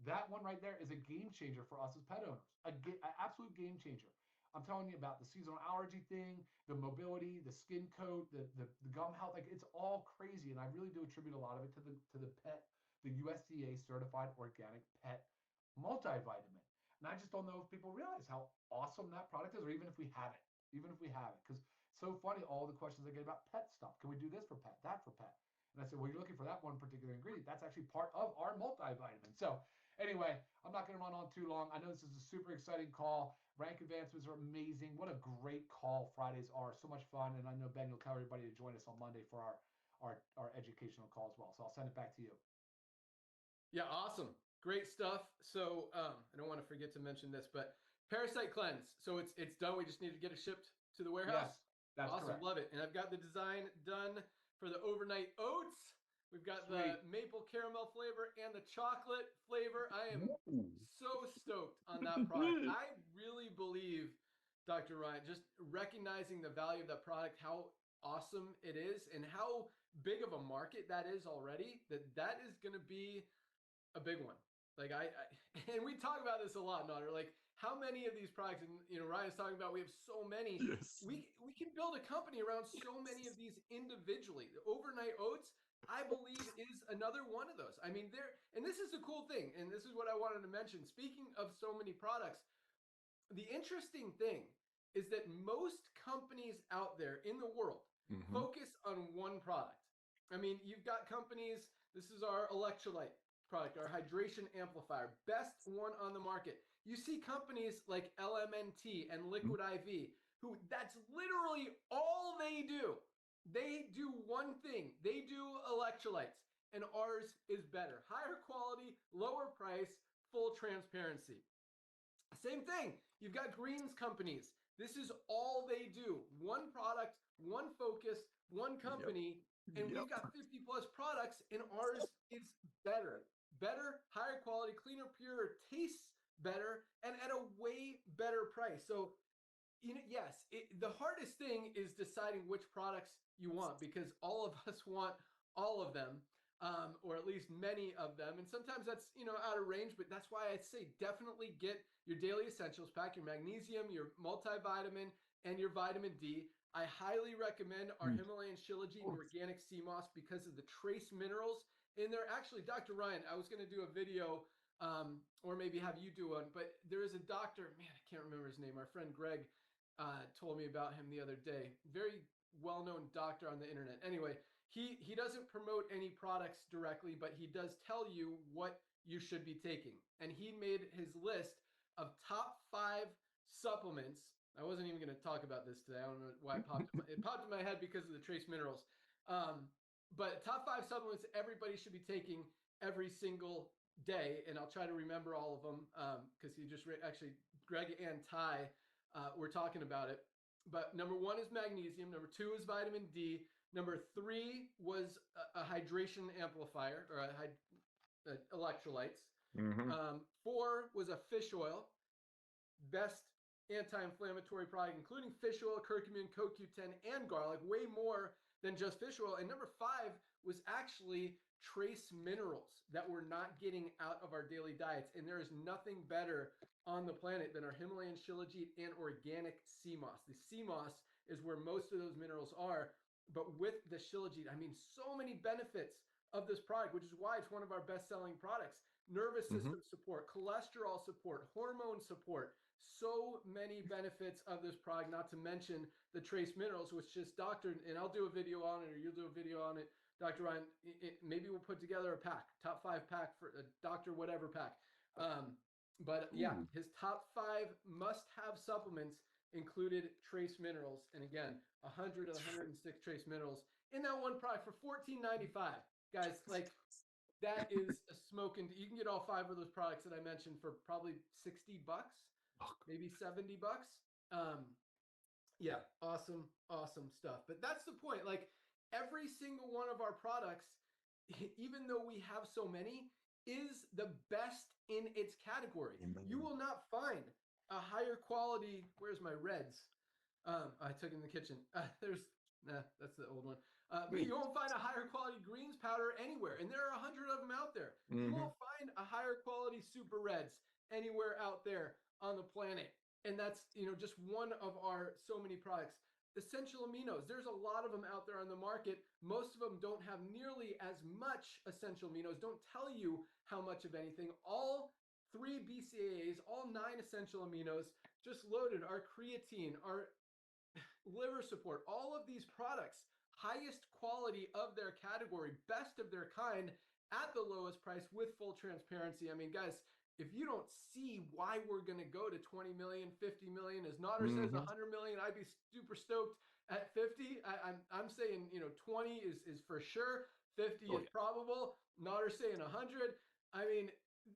that one right there is a game changer for us as pet owners. An absolute game changer. I'm telling you about the seasonal allergy thing, the mobility, the skin coat, the gum health. Like it's all crazy, and I really do attribute a lot of it to the USDA certified organic pet multivitamin. And I just don't know if people realize how awesome that product is, or even if we have it. Because so funny, all the questions I get about pet stuff. Can we do this for pet, that for pet? And I said, well, you're looking for that one particular ingredient. That's actually part of our multivitamin. So anyway, I'm not going to run on too long. I know this is a super exciting call. Rank advancements are amazing. What a great call Fridays are. So much fun. And I know, Ben, you'll tell everybody to join us on Monday for our educational call as well. So I'll send it back to you. Yeah, awesome. Great stuff. So I don't want to forget to mention this, but Parasite Cleanse. So it's done. We just need to get it shipped to the warehouse. Yes, that's awesome. correct. Love it. And I've got the design done for the overnight oats. We've got Sweet. the maple caramel flavor and the chocolate flavor. I am so stoked on that product. I really believe, Dr. Ryan, just recognizing the value of that product, how awesome it is, and how big of a market that is already, that is going to be a big one. Like I and we talk about this a lot, Nader. Like how many of these products, and Ryan's talking about, we have so many. Yes. We can build a company around so many of these individually. The overnight oats, I believe, is another one of those. I mean, and this is a cool thing, and this is what I wanted to mention. Speaking of so many products, the interesting thing is that most companies out there in the world focus on one product. I mean, you've got companies, this is our electrolyte product, our hydration amplifier, best one on the market. You see companies like LMNT and Liquid IV, who that's literally all they do. They do one thing. They do electrolytes, and ours is better. Higher quality, lower price, full transparency. Same thing. You've got greens companies. This is all they do. One product, one focus, one company, and we've got 50 plus products, and ours is better. Better, higher quality, cleaner, purer, tastes better, and at a way better price. So yes, the hardest thing is deciding which products you want, because all of us want all of them, or at least many of them. And sometimes that's, out of range, but that's why I say definitely get your daily essentials pack, your magnesium, your multivitamin, and your vitamin D. I highly recommend our Himalayan Shilajit and organic sea moss because of the trace minerals in there. Actually, Dr. Ryan, I was going to do a video or maybe have you do one. But there is a doctor, man, I can't remember his name. Our friend Greg told me about him the other day. Very well-known doctor on the internet. Anyway, he doesn't promote any products directly, but he does tell you what you should be taking. And he made his list of top 5 supplements. I wasn't even going to talk about this today. I don't know why it popped in my head because of the trace minerals. But top 5 supplements everybody should be taking every single day, and I'll try to remember all of them because he just actually Greg and Ty were talking about it. But number 1 is magnesium. Number 2 is vitamin D. Number 3 was a hydration amplifier or electrolytes. 4 was a fish oil. Best anti-inflammatory product, including fish oil, curcumin, CoQ10, and garlic, way more than just fish oil. And number 5 was actually trace minerals that we're not getting out of our daily diets. And there is nothing better on the planet than our Himalayan shilajit and organic sea moss. The sea moss is where most of those minerals are. But with the shilajit, I mean, so many benefits of this product, which is why it's one of our best-selling products. Nervous system support, cholesterol support, hormone support. So many benefits of this product, not to mention the trace minerals, which just doctor, and I'll do a video on it, or you'll do a video on it, Dr. Ryan. Maybe we'll put together a pack, top 5 pack for a doctor, whatever pack. But yeah, his top 5 must-have supplements included trace minerals. And again, 100 of the 106 trace minerals in that one product for $14.95. Guys, like, that is a smoking. You can get all 5 of those products that I mentioned for probably $60, maybe $70. Yeah, awesome stuff. But that's the point. Like, every single one of our products, even though we have so many, is the best in its category. You will not find a higher quality. Where's my reds? I took it in the kitchen. That's the old one. But you won't find a higher quality greens powder anywhere. And there are 100 of them out there. You won't find a higher quality super reds anywhere out there on the planet. And that's, just one of our so many products. Essential aminos, there's a lot of them out there on the market. Most of them don't have nearly as much essential aminos, don't tell you how much of anything. All 3 BCAAs, all 9 essential aminos, just loaded. Our creatine, our liver support, all of these products, highest quality of their category, best of their kind, at the lowest price with full transparency. I mean, guys, if you don't see why we're going to go to 20 million, 50 million, as Nader says 100 million, I'd be super stoked at 50. I'm saying, 20 is for sure. 50 is probable. Nader saying 100. I mean,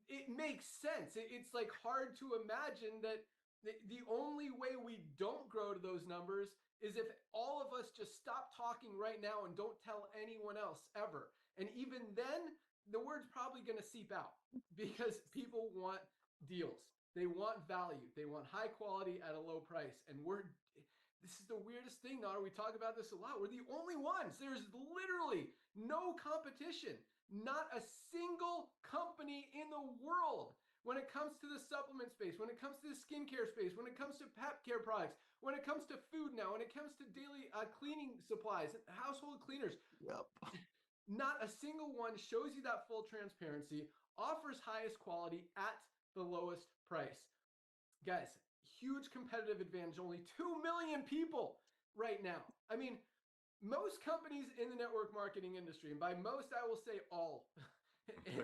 it makes sense. It's like hard to imagine that the only way we don't grow to those numbers is if all of us just stop talking right now and don't tell anyone else ever. And even then, the word's probably going to seep out because people want deals. They want value. They want high quality at a low price. And this is the weirdest thing, Nader. We talk about this a lot. We're the only ones. There's literally no competition. Not a single company in the world when it comes to the supplement space, when it comes to the skincare space, when it comes to pet care products, when it comes to food now, when it comes to daily cleaning supplies, household cleaners. Yep. Not a single one shows you that full transparency, offers highest quality at the lowest price. Guys, huge competitive advantage. Only 2 million people right now. I mean, most companies in the network marketing industry, and by most I will say all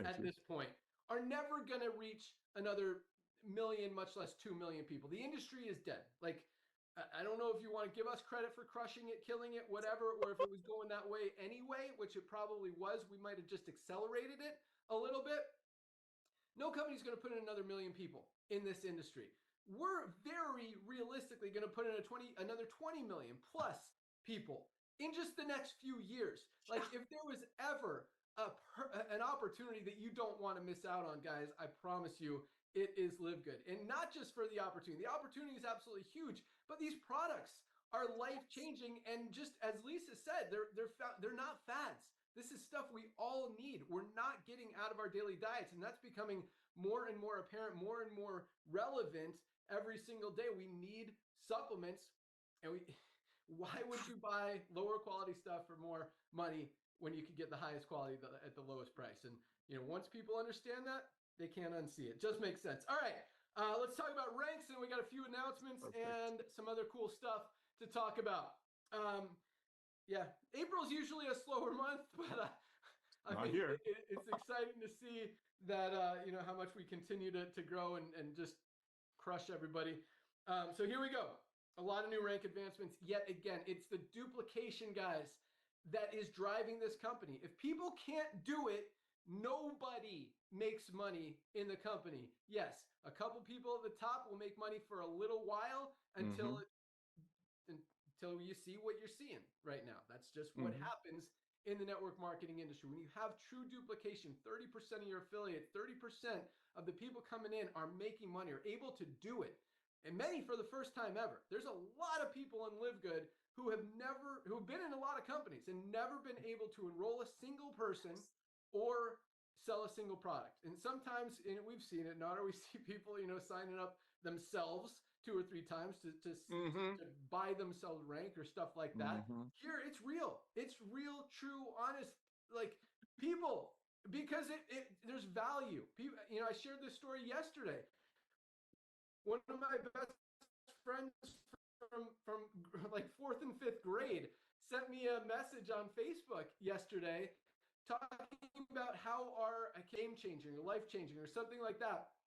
at this point, are never going to reach another million, much less 2 million people. The industry is dead. Like, I don't know if you want to give us credit for crushing it, killing it, whatever, or if it was going that way anyway, which it probably was. We might have just accelerated it a little bit. No company's going to put in another million people in this industry. We're very realistically going to put in another 20 million plus people in just the next few years. Like, if there was ever an opportunity that you don't want to miss out on, guys, I promise you, it is Live Good. And not just for the opportunity. The opportunity is absolutely huge, but these products are life-changing. And just as Lisa said, they're not fads. This is stuff we all need. We're not getting out of our daily diets, and that's becoming more and more apparent, more and more relevant every single day. We need supplements, and why would you buy lower quality stuff for more money when you could get the highest quality at the lowest price? And once people understand that, They can't unsee it. Just makes sense. All right. Let's talk about ranks, and we got a few announcements and some other cool stuff to talk about. Yeah, April's usually a slower month, but I mean, it's exciting to see that how much we continue to grow and just crush everybody. So here we go. A lot of new rank advancements. Yet again, it's the duplication, guys, that is driving this company. If people can't do it, nobody makes money in the company. Yes, a couple people at the top will make money for a little while until you see what you're seeing right now. That's just what happens in the network marketing industry. When you have true duplication, 30% of your affiliates, 30% of the people coming in are making money, are able to do it. And many for the first time ever. There's a lot of people in Live Good who have been in a lot of companies and never been able to enroll a single person or sell a single product. And sometimes, and we've seen it, not always see people, signing up themselves 2 or 3 times to buy themselves rank or stuff like that. Here, it's real. It's real, true, honest, like people, because there's value. People, I shared this story yesterday. One of my best friends from like 4th and 5th grade sent me a message on Facebook yesterday talking about how a game changing or life changing or something like that.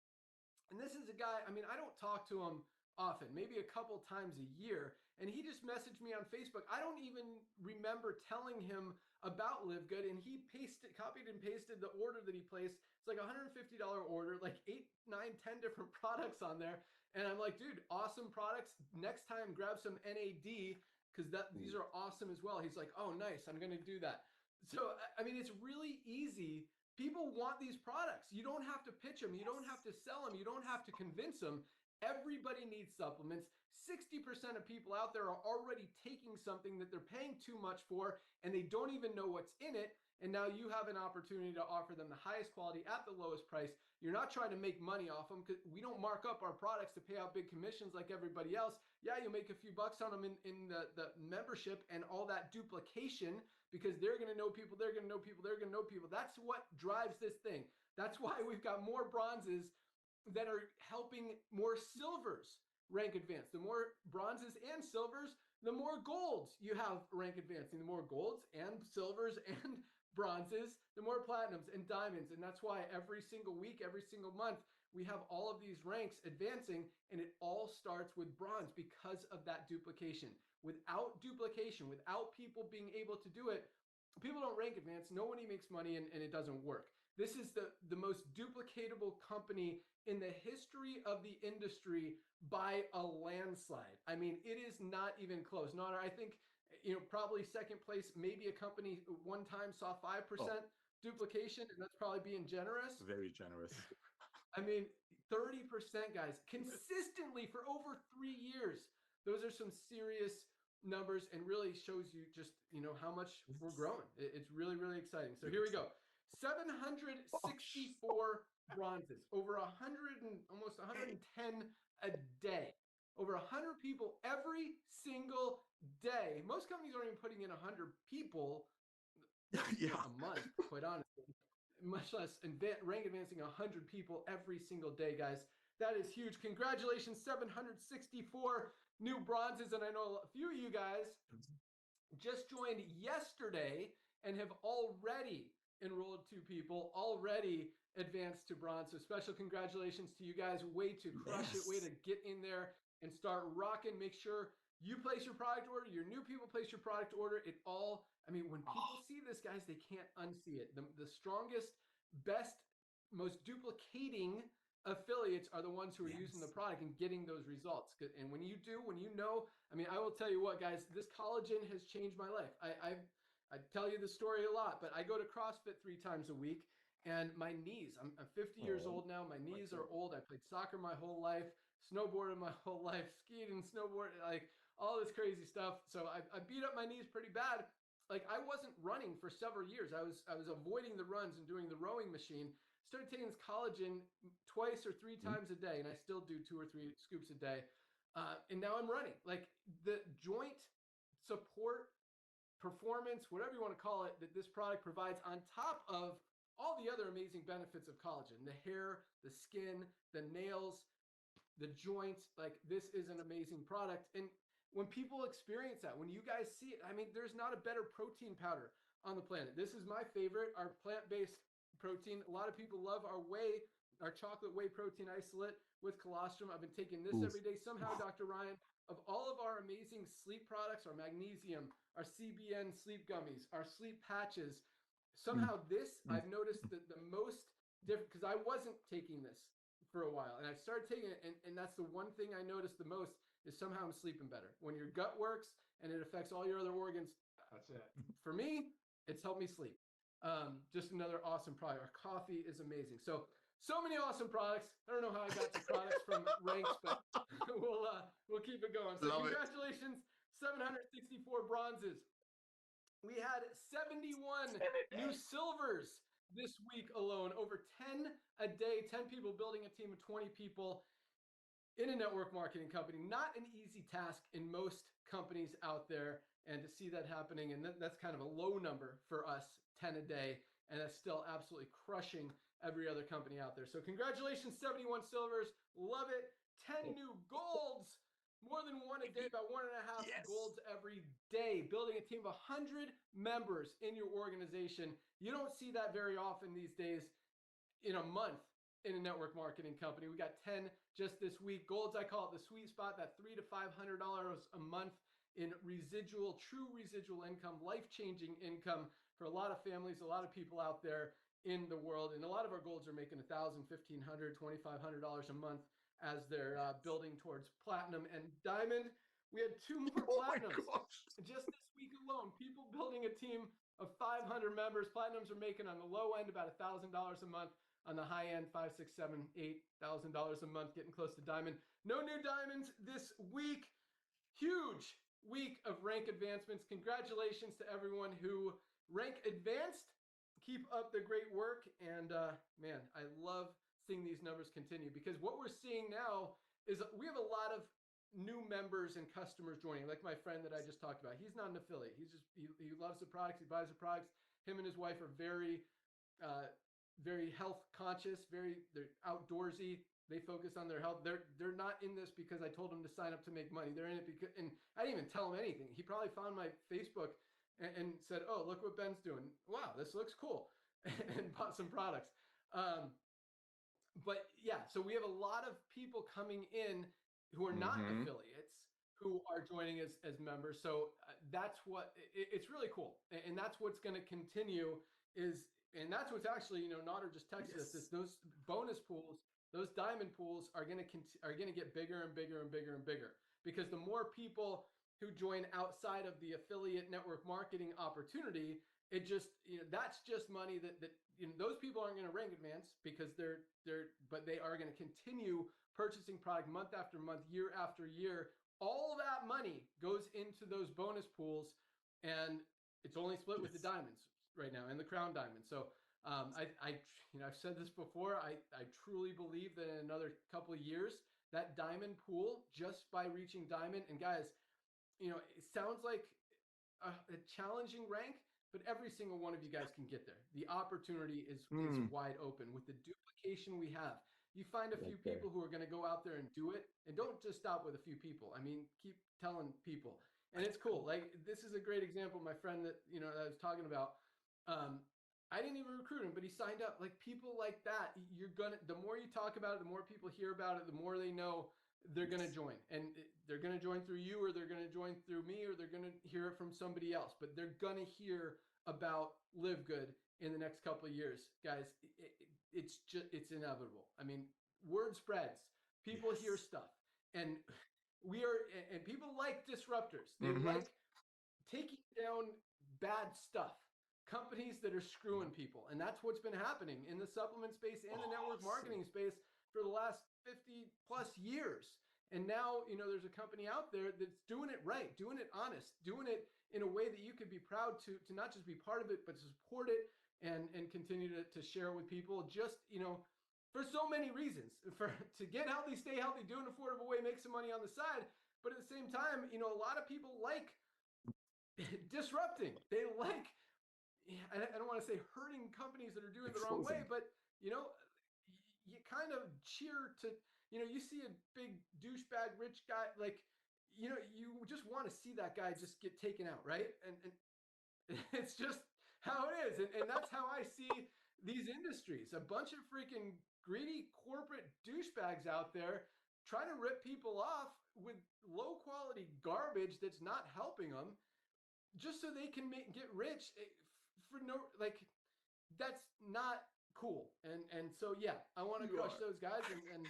And this is a guy, I mean, I don't talk to him often, maybe a couple times a year. And he just messaged me on Facebook. I don't even remember telling him about Live Good. And he copied and pasted the order that he placed. It's like $150 order, like 8, 9, 10 different products on there. And I'm like, dude, awesome products. Next time, grab some NAD because these are awesome as well. He's like, oh, nice. I'm going to do that. So, I mean, it's really easy. People want these products. You don't have to pitch them. You don't have to sell them. You don't have to convince them. Everybody needs supplements. 60% of people out there are already taking something that they're paying too much for, and they don't even know what's in it. And now you have an opportunity to offer them the highest quality at the lowest price. You're not trying to make money off them because we don't mark up our products to pay out big commissions like everybody else. Yeah, you'll make a few bucks on them in the membership and all that duplication because they're going to know people, they're going to know people, they're going to know people. That's what drives this thing. That's why we've got more bronzes that are helping more silvers rank advance. The more bronzes and silvers, the more golds you have rank advancing. The more golds and silvers and bronzes, the more platinums and diamonds. And that's why every single week, every single month, we have all of these ranks advancing, and it all starts with bronze because of that duplication. Without duplication, without people being able to do it, people don't rank advance, nobody makes money, and it doesn't work. This is the most duplicatable company in the history of the industry by a landslide. I mean, it is not even close. Not, I think, probably second place, maybe a company one time saw 5% duplication, and that's probably being generous. Very generous. I mean, 30%, guys, consistently for over 3 years. Those are some serious numbers and really shows you just, how much we're growing. It's really, really exciting. So here we go. 764 bronzes, over 100 and almost 110 a day. Over 100 people every single day. Most companies aren't even putting in 100 people a month, quite honestly. Much less rank advancing 100 people every single day, guys. That is huge. Congratulations, 764 new bronzes. And I know a few of you guys just joined yesterday and have already enrolled 2 people, already advanced to bronze. So special congratulations to you guys. Way to crush it. Way to get in there and start rocking. Make sure you place your product order, your new people place your product order. When people see this, guys, they can't unsee it. The strongest, best, most duplicating affiliates are the ones who are using the product and getting those results. And when you know, I will tell you what, guys, this collagen has changed my life. I tell you the story a lot, but I go to CrossFit 3 times a week, and my knees, I'm 50 years old now. My knees are old. I played soccer my whole life, snowboarded my whole life, skied and snowboarded, like all this crazy stuff. So I beat up my knees pretty bad. Like I wasn't running for several years. I was avoiding the runs and doing the rowing machine. Started taking this collagen 2 or 3 times a day, and I still do 2 or 3 scoops a day. And now I'm running. Like the joint support, performance, whatever you want to call it, that this product provides on top of all the other amazing benefits of collagen, the hair, the skin, the nails, the joints. Like, this is an amazing product. And when people experience that, when you guys see it, I mean, there's not a better protein powder on the planet. This is my favorite, our plant-based protein. A lot of people love our whey, our chocolate whey protein isolate with colostrum. I've been taking this every day. Somehow, Dr. Ryan, of all of our amazing sleep products, our magnesium, our CBN sleep gummies, our sleep patches, somehow this, I've noticed that the most different, because I wasn't taking this for a while, and I started taking it, and that's the one thing I noticed the most is somehow I'm sleeping better. When your gut works and it affects all your other organs, That's it. for me, it's helped me sleep. Just another awesome product. Our coffee is amazing. So many awesome products. I don't know how I got to products from ranks, but we'll keep it going. So Love it. congratulations, 764 bronzes. We had 71 new silvers this week alone, over 10 a day, 10 people building a team of 20 people in a network marketing company. Not an easy task in most companies out there. And to see that happening, and that's kind of a low number for us, 10 a day, and that's still absolutely crushing every other company out there. So congratulations, 71 silvers. Love it. 10 new golds. More than one a day, about 1.5 golds every day. Building a team of 100 members in your organization. You don't see that very often these days in a month in a network marketing company. We got 10 just this week. Golds, I call it the sweet spot, that $300 to $500 a month in residual, true residual income, life-changing income for a lot of families, a lot of people out there in the world. And a lot of our golds are making $1,000, $1,500, $2,500 a month as they're building towards platinum and diamond. We had 2 more platinums just this week alone. People building a team of 500 members. Platinums are making on the low end about $1,000 a month. On the high end, $5,000, $6,000, $7,000, $8,000 a month, getting close to diamond. No new diamonds this week. Huge week of rank advancements. Congratulations to everyone who rank advanced. Keep up the great work. And man, I love seeing these numbers continue, because what we're seeing now is we have a lot of new members and customers joining, like my friend that I just talked about. He's not an affiliate. He loves the products. He buys the products. Him and his wife are very health conscious, they're outdoorsy. They focus on their health. They're not in this because I told them to sign up to make money. They're in it because, and I didn't even tell him anything. He probably found my Facebook and said, "Oh, look what Ben's doing. Wow, this looks cool," and bought some products. But yeah, so we have a lot of people coming in who are not affiliates who are joining as members. So that's what it's really cool, and that's what's going to continue is. And that's what's actually, Nader just texted us. Those bonus pools, those diamond pools are going to get bigger and bigger and bigger and bigger, because the more people who join outside of the affiliate network marketing opportunity, it just, that's just money that those people aren't going to rank advance because but they are going to continue purchasing product month after month, year after year. All that money goes into those bonus pools, and it's only split with the diamonds right now and the crown diamond. So I've said this before. I truly believe that in another couple of years, that diamond pool, just by reaching diamond, and guys, it sounds like a challenging rank, but every single one of you guys can get there. The opportunity is wide open with the duplication we have. You find a few people who are going to go out there and do it, and don't just stop with a few people. I mean, keep telling people. And it's cool. Like, this is a great example. My friend that, that I was talking about, I didn't even recruit him, but he signed up. Like, people like that, the more you talk about it, the more people hear about it, the more they know they're going to join. And they're going to join through you, or they're going to join through me, or they're going to hear it from somebody else. But they're going to hear about Live Good in the next couple of years. Guys, it's inevitable. I mean, word spreads. People hear stuff. And people like disruptors. They like taking down bad stuff. Companies that are screwing people. And that's what's been happening in the supplement space and the network marketing space for the last 50 plus years. And now, there's a company out there that's doing it right, doing it honest, doing it in a way that you could be proud to not just be part of it, but to support it and continue to share with people, just, for so many reasons. To get healthy, stay healthy, do an affordable way, make some money on the side. But at the same time, a lot of people like disrupting. They like I don't want to say hurting companies that are doing it the wrong way, but you kind of cheer to, you see a big douchebag rich guy, like, you just want to see that guy just get taken out, right? And it's just how it is. And that's how I see these industries. A bunch of freaking greedy corporate douchebags out there trying to rip people off with low quality garbage that's not helping them just so they can get rich for no, like, that's not cool. And so, yeah, I want to crush those guys and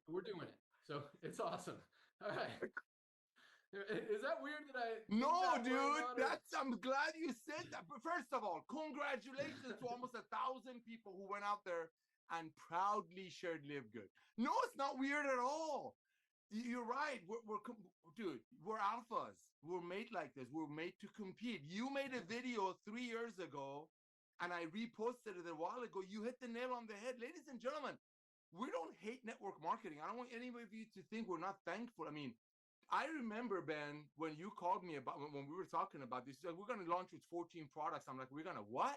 we're doing it. So it's awesome. All right. Is that weird that I No, dude, or... I'm glad you said that. But first of all, congratulations to almost 1,000 people who went out there and proudly shared Live Good. No, it's not weird at all. You're right. Dude, we're alphas. We're made like this. We're made to compete. You made a video 3 years ago, and I reposted it a while ago. You hit the nail on the head. Ladies and gentlemen, we don't hate network marketing. I don't want any of you to think we're not thankful. I mean, I remember, Ben, when you called me about, when we were talking about this, you said, we're going to launch with 14 products. I'm like, we're going to what?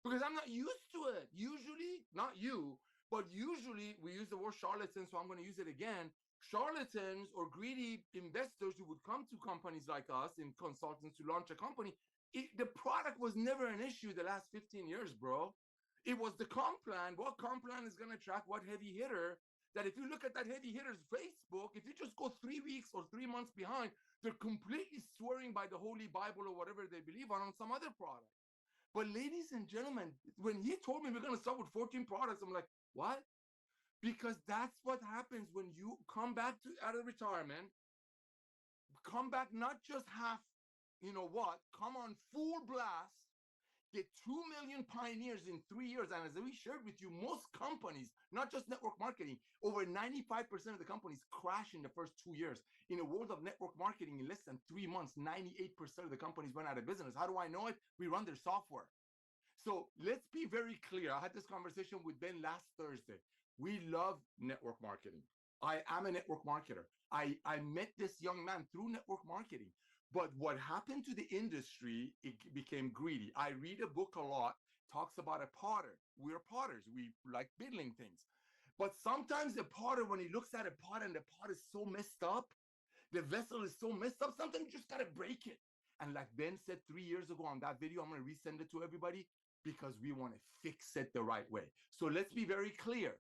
Because I'm not used to it. Usually, not you, but usually we use the word charlatan, so I'm going to use it again. Charlatans or greedy investors who would come to companies like us in consultants to launch a company, the product was never an issue the last 15 years, bro. It was the comp plan. What comp plan is going to track what heavy hitter? That if you look at that heavy hitter's Facebook, if you just go 3 weeks or 3 months behind, they're completely swearing by the Holy Bible or whatever they believe on some other product. But ladies and gentlemen, when he told me we're going to start with 14 products, I'm like, what? Because that's what happens when you come back out of retirement, come back not just half, come on full blast, get 2 million pioneers in 3 years. And as we shared with you, most companies, not just network marketing, over 95% of the companies crash in the first 2 years. In a world of network marketing, in less than 3 months, 98% of the companies went out of business. How do I know it? We run their software. So let's be very clear. I had this conversation with Ben last Thursday. We love network marketing. I am a network marketer. I met this young man through network marketing. But what happened to the industry, it became greedy. I read a book a lot, talks about a potter. We're potters. We like building things. But sometimes the potter, when he looks at a pot and the pot is so messed up, the vessel is so messed up, sometimes you just got to break it. And like Ben said 3 years ago on that video, I'm going to resend it to everybody because we want to fix it the right way. So let's be very clear.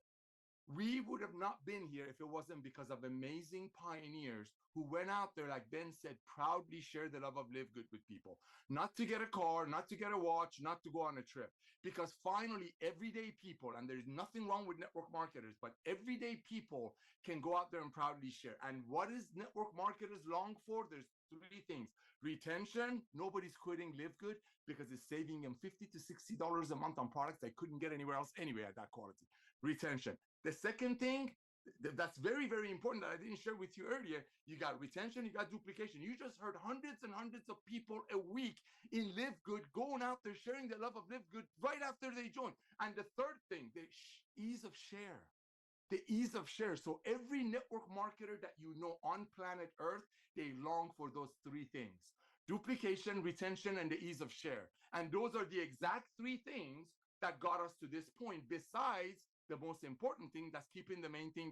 We would have not been here if it wasn't because of amazing pioneers who went out there, like Ben said, proudly share the love of Live Good with people. Not to get a car, not to get a watch, not to go on a trip. Because finally, everyday people, and there's nothing wrong with network marketers, but everyday people can go out there and proudly share. And what is network marketers long for? There's 3 things. Retention, nobody's quitting Live Good because it's saving them $50 to $60 a month on products they couldn't get anywhere else anyway at that quality. Retention. The second thing that's very, very important that I didn't share with you earlier, you got retention, you got duplication. You just heard hundreds and hundreds of people a week in Live Good going out there sharing the love of Live Good right after they join. And the third thing, the ease of share. The ease of share. So every network marketer that you know on planet Earth, they long for those 3 things. Duplication, retention, and the ease of share. And those are the exact 3 things that got us to this point, besides the most important thing that's keeping the main thing.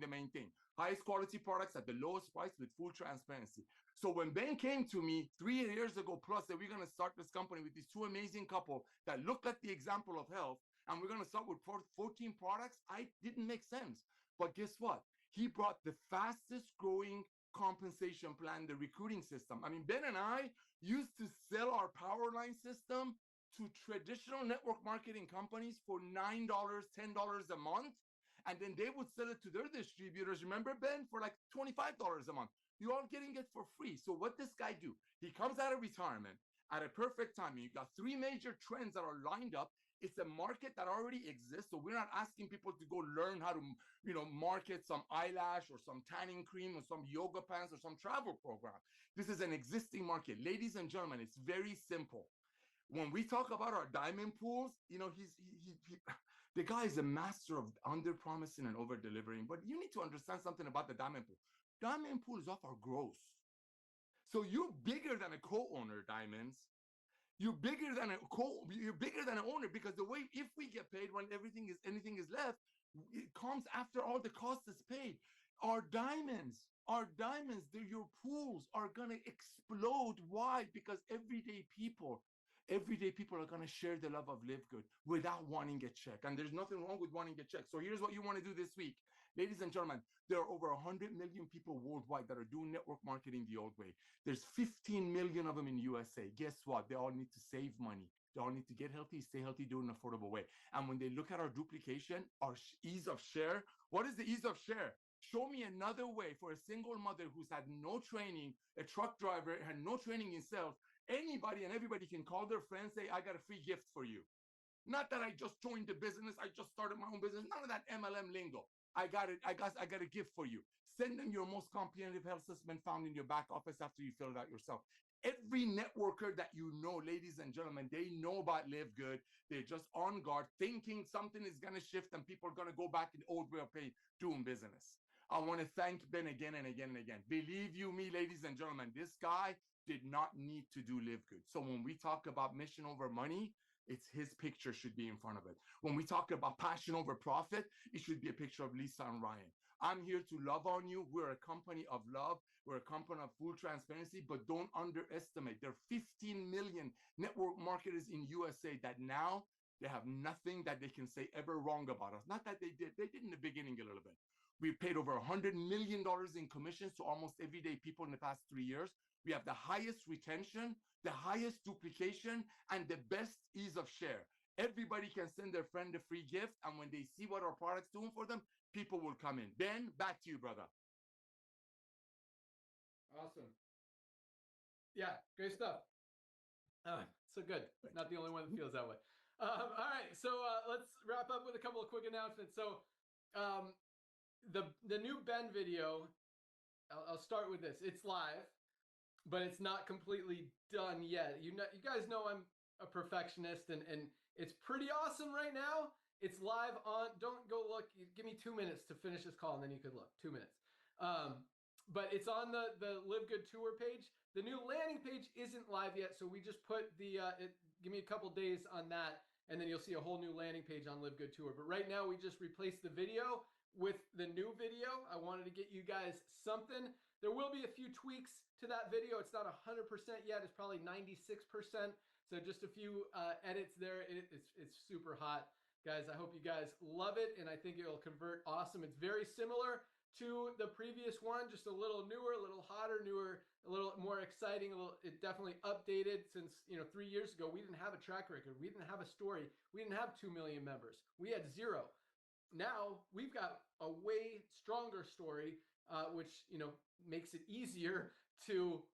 Highest quality products at the lowest price with full transparency. So when Ben came to me 3 years ago plus that we're going to start this company with these 2 amazing couple that look at the example of health, and we're going to start with 14 products, I didn't make sense. But guess what? He brought the fastest growing compensation plan, the recruiting system. I mean, Ben and I used to sell our Powerline system to traditional network marketing companies for $9, $10 a month. And then they would sell it to their distributors, remember, Ben, for like $25 a month. You're all getting it for free. So what this guy do? He comes out of retirement at a perfect time. You got 3 major trends that are lined up. It's a market that already exists. So we're not asking people to go learn how to, market some eyelash or some tanning cream or some yoga pants or some travel program. This is an existing market. Ladies and gentlemen, it's very simple. When we talk about our diamond pools, the guy is a master of under-promising and over-delivering. But you need to understand something about the diamond pool. Diamond pool is off our gross. So you're bigger than a co-owner, Diamonds. You're bigger than you're bigger than an owner, because the way, if we get paid when anything is left, it comes after all the cost is paid. Our diamonds, your pools are gonna explode. Why? Because everyday people are gonna share the love of Live Good without wanting a check. And there's nothing wrong with wanting a check. So here's what you want to do this week. Ladies and gentlemen, there are over 100 million people worldwide that are doing network marketing the old way. There's 15 million of them in USA. Guess what? They all need to save money. They all need to get healthy, stay healthy, do it in an affordable way. And when they look at our duplication, our ease of share, what is the ease of share? Show me another way for a single mother who's had no training, a truck driver, had no training in sales. Anybody and everybody can call their friends, say, I got a free gift for you. Not that I just joined the business, I just started my own business. None of that MLM lingo. I got a gift for you. Send them your most comprehensive health assessment found in your back office after you fill it out yourself. Every networker that you know, ladies and gentlemen, they know about Live Good. They're just on guard, thinking something is going to shift and people are going to go back in the old way of doing business. I want to thank Ben again and again and again. Believe you me, ladies and gentlemen, this guy did not need to do Live Good. So when we talk about mission over money, it's his picture should be in front of it. When we talk about passion over profit, it should be a picture of Lisa and Ryan. I'm here to love on you. We're a company of love. We're a company of full transparency, but don't underestimate. There are 15 million network marketers in USA that now they have nothing that they can say ever wrong about us. Not that they did. They did in the beginning a little bit. We've paid over $100 million in commissions to almost everyday people in the past 3 years. We have the highest retention, the highest duplication, and the best ease of share. Everybody can send their friend a free gift, and when they see what our product's doing for them, people will come in. Ben, back to you, brother. Awesome. Yeah, great stuff. So good. Not the only one that feels that way. All right, so let's wrap up with a couple of quick announcements. So the new Ben video, I'll start with this. It's live, but it's not completely done yet. You guys know I'm a perfectionist, and it's pretty awesome right now. It's live on. Don't go look. Give me 2 minutes to finish this call, and then you could look. 2 minutes. But it's on the Live Good Tour page. The new landing page isn't live yet, so we just put give me a couple days on that, and then you'll see a whole new landing page on Live Good Tour. But right now, we just replaced the video with the new video. I wanted to get you guys something. There will be a few tweaks to that video. It's not 100% yet. It's probably 96%. So just a few edits there. It's super hot. Guys, I hope you guys love it, and I think it'll convert awesome. It's very similar to the previous one, just a little newer, a little hotter, a little more exciting. It definitely updated since 3 years ago. We didn't have a track record. We didn't have a story. We didn't have 2 million members. We had 0. Now we've got a way stronger story, which makes it easier to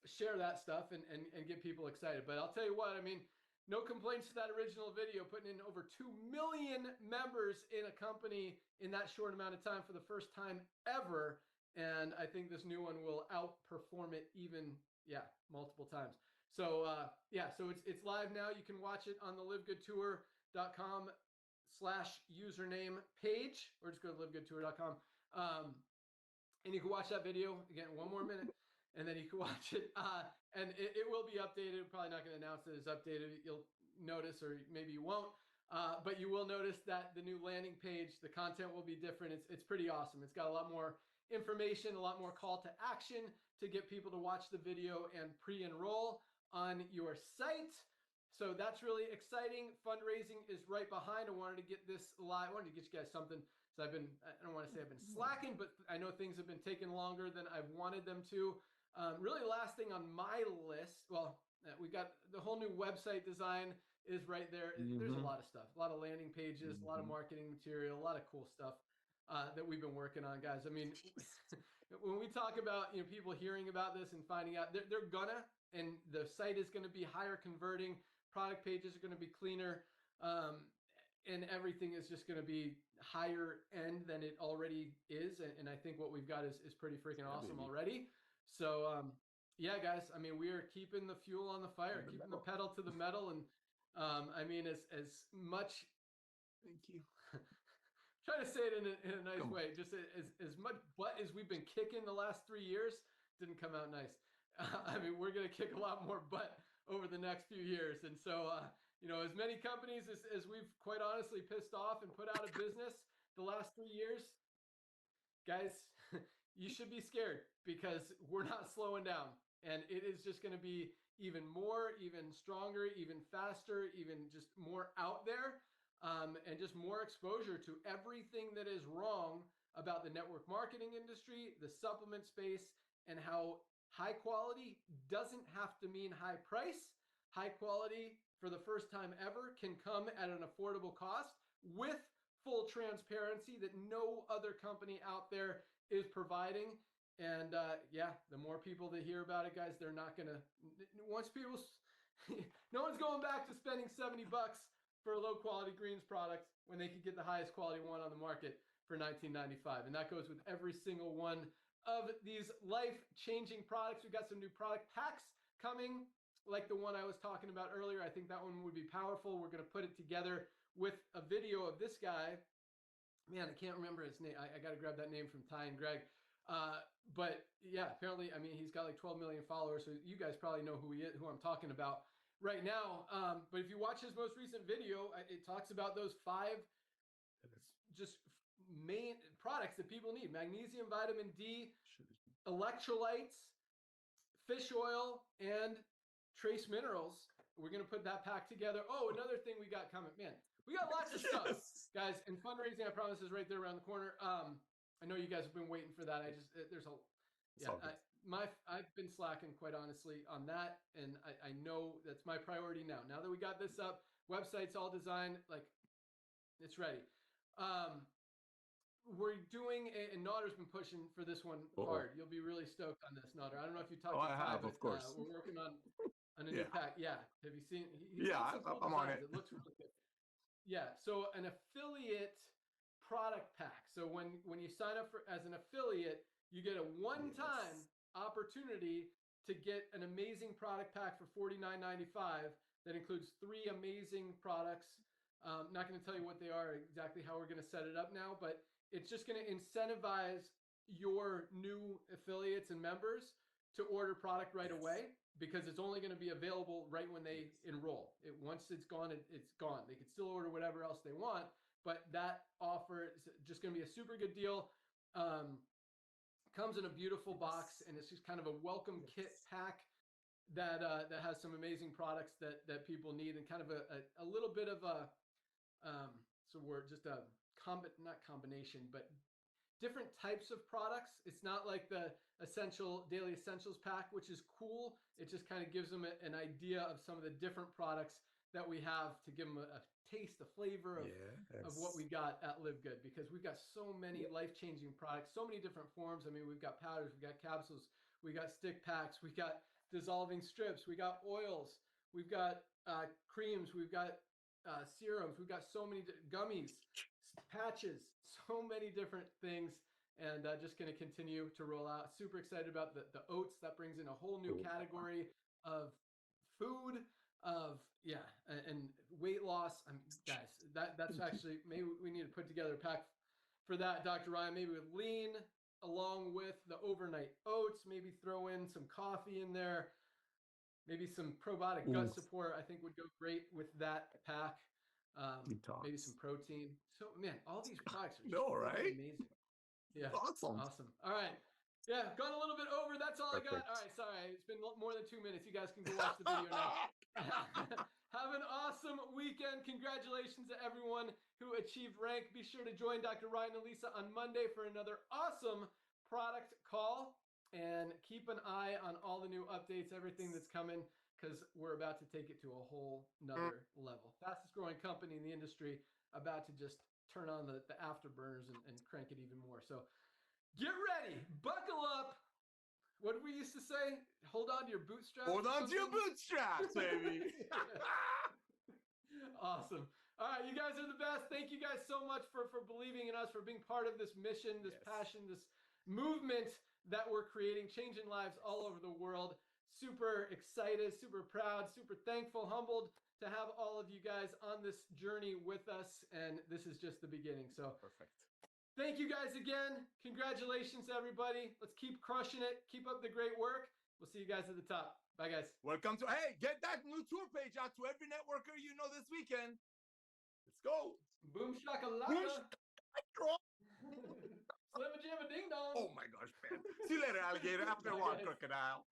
share that stuff and get people excited. But I'll tell you what, I mean, no complaints to that original video, putting in over 2 million members in a company in that short amount of time for the first time ever. And I think this new one will outperform it even, multiple times. So so it's live now. You can watch it on the livegoodtour.com/username page, or just go to livegoodtour.com. And you can watch that video again, 1 more minute, and then you can watch it. And it will be updated. We're probably not going to announce that it's updated. You'll notice, or maybe you won't. But you will notice that the new landing page, the content will be different. It's pretty awesome. It's got a lot more information, a lot more call to action to get people to watch the video and pre-enroll on your site. So that's really exciting. Fundraising is right behind. I wanted to get this live. I wanted to get you guys something. So I don't want to say I've been slacking, but I know things have been taking longer than I've wanted them to. Really, last thing on my list, we got the whole new website design is right there. There's a lot of stuff, a lot of landing pages, a lot of marketing material, a lot of cool stuff that we've been working on, guys. I mean, when we talk about people hearing about this and finding out, they're gonna, and the site is going to be higher converting, product pages are going to be cleaner, and everything is just going to be higher end than it already is. And I think what we've got is pretty freaking awesome already. So guys, I mean, we are keeping the fuel on the fire, keeping the pedal to the metal. And I mean, as much, thank you. Trying to say it in a nice way, just as much butt as we've been kicking the last 3 years, didn't come out nice. I mean, we're going to kick a lot more butt over the next few years. And so, as many companies as we've quite honestly pissed off and put out of business the last 3 years, guys, you should be scared because we're not slowing down. And it is just going to be even more, even stronger, even faster, even just more out there, and just more exposure to everything that is wrong about the network marketing industry, the supplement space, and how high quality doesn't have to mean high price. High quality, for the first time ever, can come at an affordable cost with full transparency that no other company out there is providing. And the more people that hear about it, guys, they're not gonna. Once people, no one's going back to spending $70 for a low quality greens product when they could get the highest quality one on the market for $19.95. And that goes with every single one of these life changing products. We've got some new product packs coming, like the one I was talking about earlier. I think that one would be powerful. We're gonna put it together with a video of this guy. Man, I can't remember his name. I got to grab that name from Ty and Greg. But yeah, apparently, I mean, he's got like 12 million followers. So you guys probably know who he is, who I'm talking about right now. But if you watch his most recent video, it talks about those 5 just main products that people need: magnesium, vitamin D, electrolytes, fish oil, and trace minerals. We're going to put that pack together. Oh, another thing we got coming, man, we got lots of stuff, guys. And fundraising, I promise, is right there around the corner. I know you guys have been waiting for that. I've been slacking, quite honestly, on that. And I know that's my priority now. Now that we got this up, website's all designed, like it's ready. We're doing, and Nodder's been pushing for this one hard. You'll be really stoked on this, Nodder. I don't know if you talked to Ty, but of course. We're working on a new pack. Yeah. Have you seen? I'm on it. It looks really good. Yeah. So an affiliate product pack. So when you sign up as an affiliate, you get a one-time opportunity to get an amazing product pack for $49.95 that includes 3 amazing products. Not going to tell you what they are, exactly how we're going to set it up now, but it's just going to incentivize your new affiliates and members to order product right away, because it's only going to be available right when they enroll. Once it's gone, it's gone. They can still order whatever else they want, but that offer is just going to be a super good deal. Comes in a beautiful box, and it's just kind of a welcome kit pack that has some amazing products that people need, and kind of a little bit of a so we're just a not combination, but different types of products. It's not like the daily essentials pack, which is cool. It just kind of gives them an idea of some of the different products that we have to give them a taste, a flavor of what we got at Live Good, because we've got so many life-changing products, so many different forms. I mean, we've got powders, we've got capsules, we got stick packs, we got dissolving strips, we got oils, we've got creams, we've got serums, we've got so many gummies, patches, so many different things, and just going to continue to roll out. Super excited about the oats. That brings in a whole new category of food, and weight loss. Guys, that's actually, maybe we need to put together a pack for that, Dr. Ryan, maybe with lean along with the overnight oats, maybe throw in some coffee in there. Maybe some probiotic gut support, I think, would go great with that pack. Maybe some protein. So, man, all these products are just amazing. Yeah. Awesome. All right. Yeah, gone a little bit over. That's all I got. All right, sorry. It's been more than 2 minutes. You guys can go watch the video now. Have an awesome weekend. Congratulations to everyone who achieved rank. Be sure to join Dr. Ryan and Lisa on Monday for another awesome product call. And keep an eye on all the new updates, everything that's coming, because we're about to take it to a whole nother level. Fastest growing company in the industry, about to just turn on the afterburners and crank it even more. So get ready, buckle up. What did we used to say? Hold on to your bootstraps. Hold on to your bootstraps, baby. Awesome. All right, you guys are the best. Thank you guys so much for believing in us, for being part of this mission, this passion, this movement that we're creating, changing lives all over the world. Super excited, super proud, super thankful, humbled to have all of you guys on this journey with us. And this is just the beginning. So perfect. Thank you guys again. Congratulations, everybody. Let's keep crushing it. Keep up the great work. We'll see you guys at the top. Bye, guys. Welcome to, hey, get that new tour page out to every networker you know this weekend. Let's go. Boom shakalaka. Boom Slim a jam a ding dong. Oh my gosh, man. See you later, alligator. After a Bye, while, guys. crocodile.